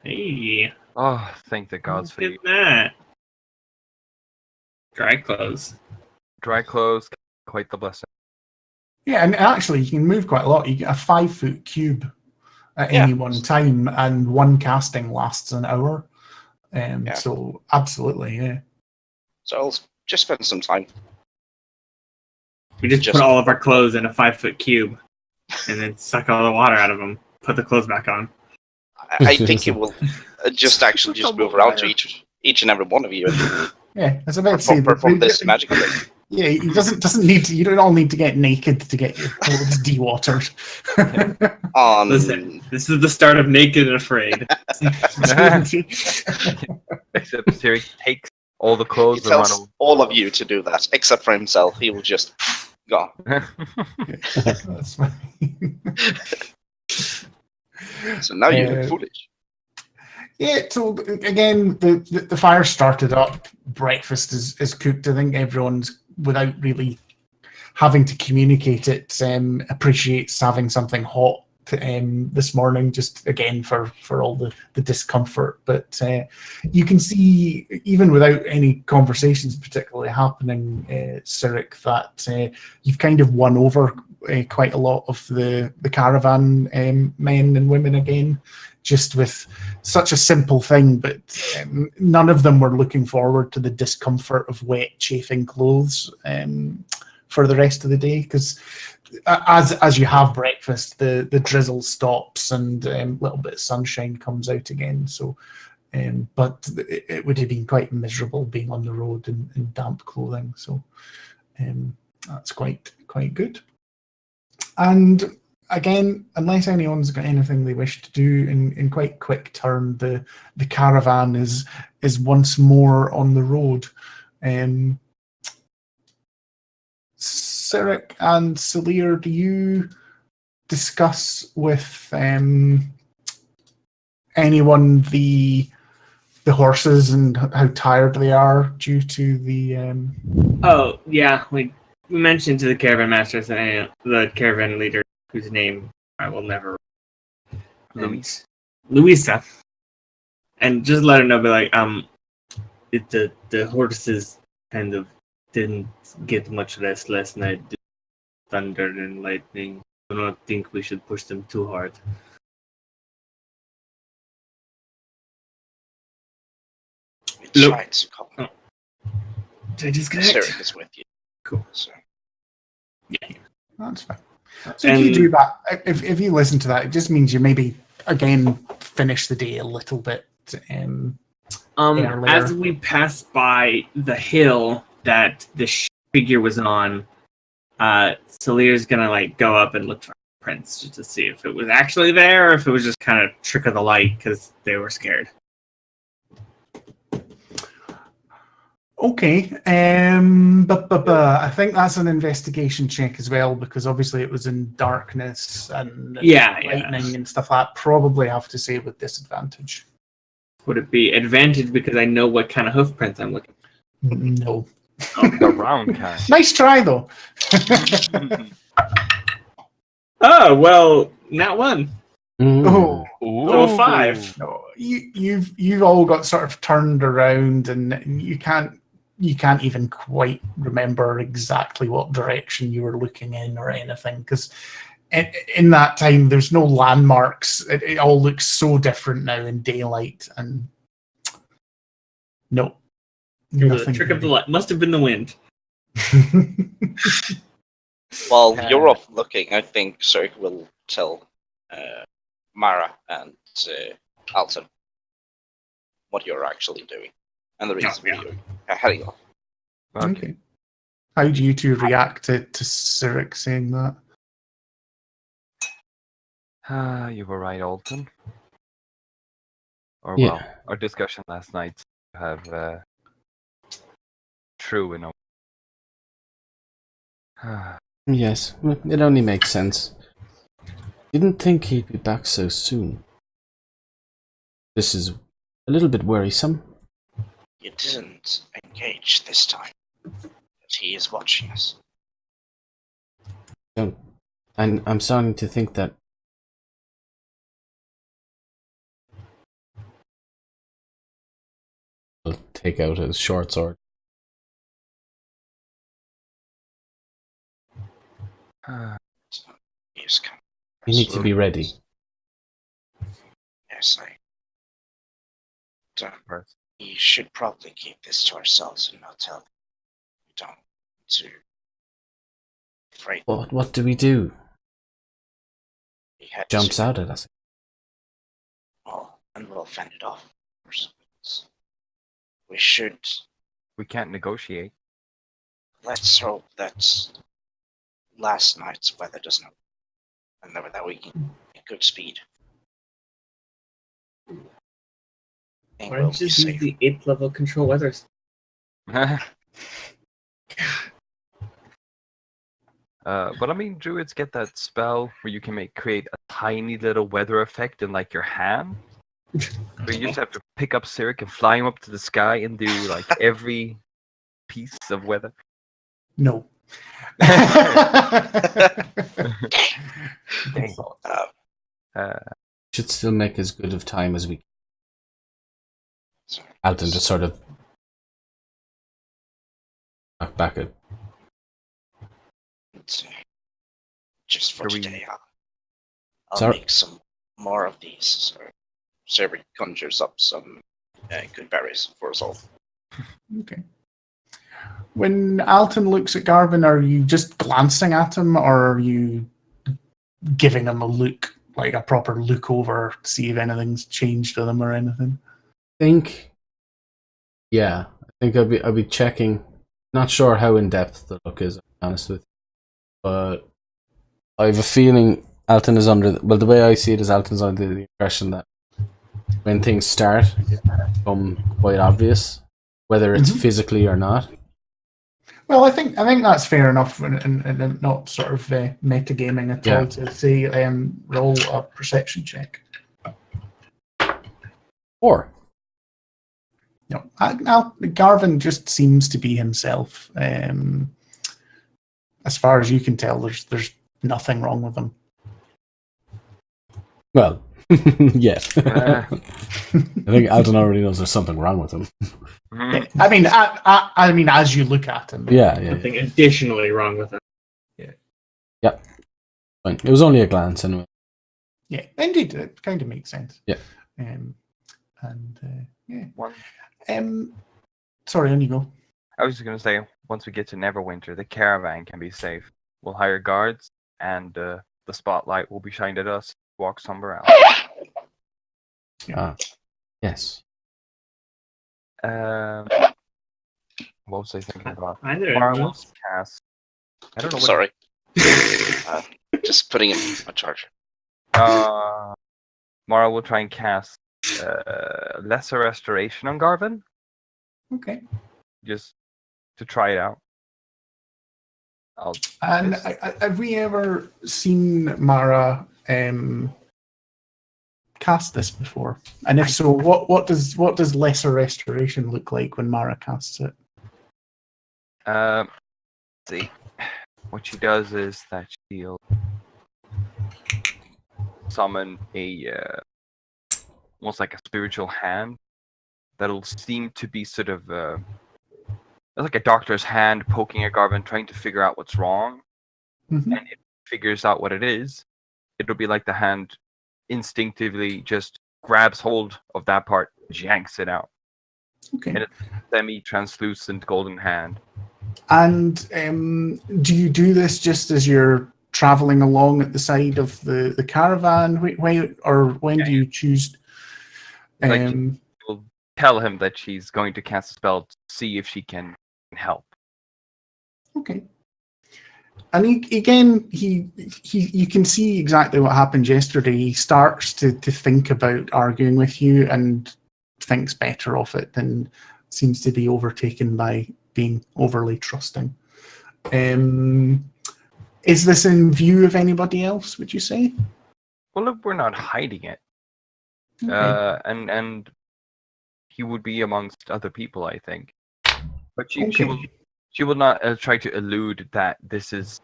Hey. Oh, thank the gods for you. Look at that. Dry clothes. Dry clothes, quite the blessing. Yeah, and actually, you can move quite a lot. You get a 5-foot cube at any one time, and one casting lasts an hour. So, absolutely, yeah. So I'll just spend some time. We just put all of our clothes in a 5-foot cube, and then suck all the water out of them. Put the clothes back on. I think it will just move around to each and every one of you. Yeah, I was about to say perform this magic thing. Yeah, he doesn't need to. You don't all need to get naked to get your clothes dewatered. Listen, this is the start of Naked and Afraid. Except Siri takes all the clothes He tells all of you to do that, except for himself. He will just go. That's fine. So now you look foolish. Yeah, so again, the fire started up. Breakfast is cooked. I think everyone's, without really having to communicate it, appreciates having something hot this morning, just again for all the discomfort. But you can see, even without any conversations particularly happening, Cyric, that you've kind of won over quite a lot of the caravan men and women again, just with such a simple thing, but none of them were looking forward to the discomfort of wet, chafing clothes for the rest of the day, because as you have breakfast, the drizzle stops and a little bit of sunshine comes out again. So, but it would have been quite miserable being on the road in damp clothing. So that's quite good. And again, unless anyone's got anything they wish to do in quite quick turn, the caravan is once more on the road. Cyric and Celir, do you discuss with anyone the horses and how tired they are due to the? Oh yeah, we mentioned to the caravan masters and the caravan leader, whose name I will never. Luisa, and just let her know, be like, the horses kind of didn't get much rest last night. Thunder and lightning. I don't think we should push them too hard. We tried to call. Oh. Did I disconnect? Cyric is with you. Cool. So. Yeah, that's fine. So if you do that, if you listen to that, it just means you maybe again finish the day a little bit earlier. As we pass by the hill that the figure was on, Salir's gonna like go up and look for prints just to see if it was actually there or if it was just kind of trick of the light because they were scared. Okay, but I think that's an investigation check as well, because obviously it was in darkness and lightning and stuff like that. Probably have to say with disadvantage. Would it be advantage because I know what kind of hoof prints I'm looking for? No. The round kind. Nice try though. Oh well, not one. Oh, So 5. no, you've all got sort of turned around, and you can't even quite remember exactly what direction you were looking in or anything, because in that time there's no landmarks. It all looks so different now in daylight, and no, The trick of the light must have been the wind. While you're off looking, I think Zerk will tell Mara and Alton what you're actually doing and the reason you're heading off. Okay. How do you two react to Cyric saying that? You were right, Alton. Or Yeah. well, our discussion last night have true enough. Yes, it only makes sense. Didn't think he'd be back so soon. This is a little bit worrisome. You didn't engage this time, but he is watching us. And I'm starting to think that I'll take out his short sword. He is coming. You need to be ready. Yes, we should probably keep this to ourselves and not tell them. We don't want to afraid. What do we do? He had Jumps to, out at us. well, and we'll fend it off. We should. We can't negotiate. Let's hope that last night's weather doesn't happen, and that we can get good speed. Why don't you just use the 8th level control weather? But I mean, druids get that spell where you can create a tiny little weather effect in like your hand. Where you just have to pick up Cyric and fly him up to the sky and do like every piece of weather. No. Should still make as good of time as we can. Alton just sort of back it. Just for today, I'll Sorry? make some more of these. So Cerberus conjures up some good berries for us all. Okay. When Alton looks at Garven, are you just glancing at him, or are you giving him a look, like a proper look over, to see if anything's changed with him or anything? I think I'll be checking. Not sure how in depth the look is, to be honest with you. But I have a feeling Alton is under. The way I see it is Alton's under the impression that when things start, become quite obvious, whether it's physically or not. Well, I think that's fair enough, and not sort of metagaming at all to say roll a perception check. 4. No, Garven just seems to be himself. As far as you can tell, there's nothing wrong with him. Well, yes. I think Alton already knows there's something wrong with him. I mean, as you look at him, Something additionally wrong with him. Yeah. Fine. It was only a glance, anyway. Yeah, indeed, it kind of makes sense. Yeah. Sorry, on you go. I was just going to say, once we get to Neverwinter, the caravan can be safe. We'll hire guards, and the spotlight will be shined at us. Walk somewhere else. Yes. What was I thinking about? Hi there, Mara everyone. wants to cast. I don't know what. Sorry. Just putting in a charger. Mara will try and cast Lesser Restoration on Garven, Okay. just to try it out. And have we ever seen Mara cast this before? And if so, what does Lesser Restoration look like when Mara casts it? Let's see. What she does is that she'll summon a almost like a spiritual hand that'll seem to be sort of like a doctor's hand poking at Garvin, trying to figure out what's wrong. Mhm. And if it figures out what it is, it'll be like the hand instinctively just grabs hold of that part, yanks it out. Okay. And it's a semi-translucent golden hand. And do you do this just as you're traveling along at the side of the caravan? When do you choose? Like, she'll tell him that she's going to cast a spell to see if she can help. Okay. And you can see exactly what happened yesterday. He starts to think about arguing with you and thinks better of it and seems to be overtaken by being overly trusting. Is this in view of anybody else, would you say? Well, look, we're not hiding it. Okay. And he would be amongst other people, I think. But she will not try to elude that this is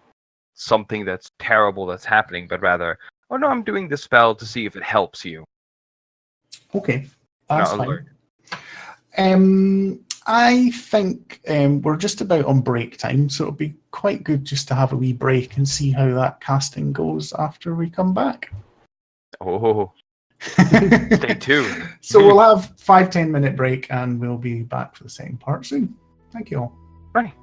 something that's terrible that's happening, but rather, oh no, I'm doing this spell to see if it helps you. Okay, that's Not fine. alert. I think we're just about on break time, so it'll be quite good just to have a wee break and see how that casting goes after we come back. Oh, stay tuned. So we'll have 5-10 minute break and we'll be back for the second part soon. Thank you all. Right.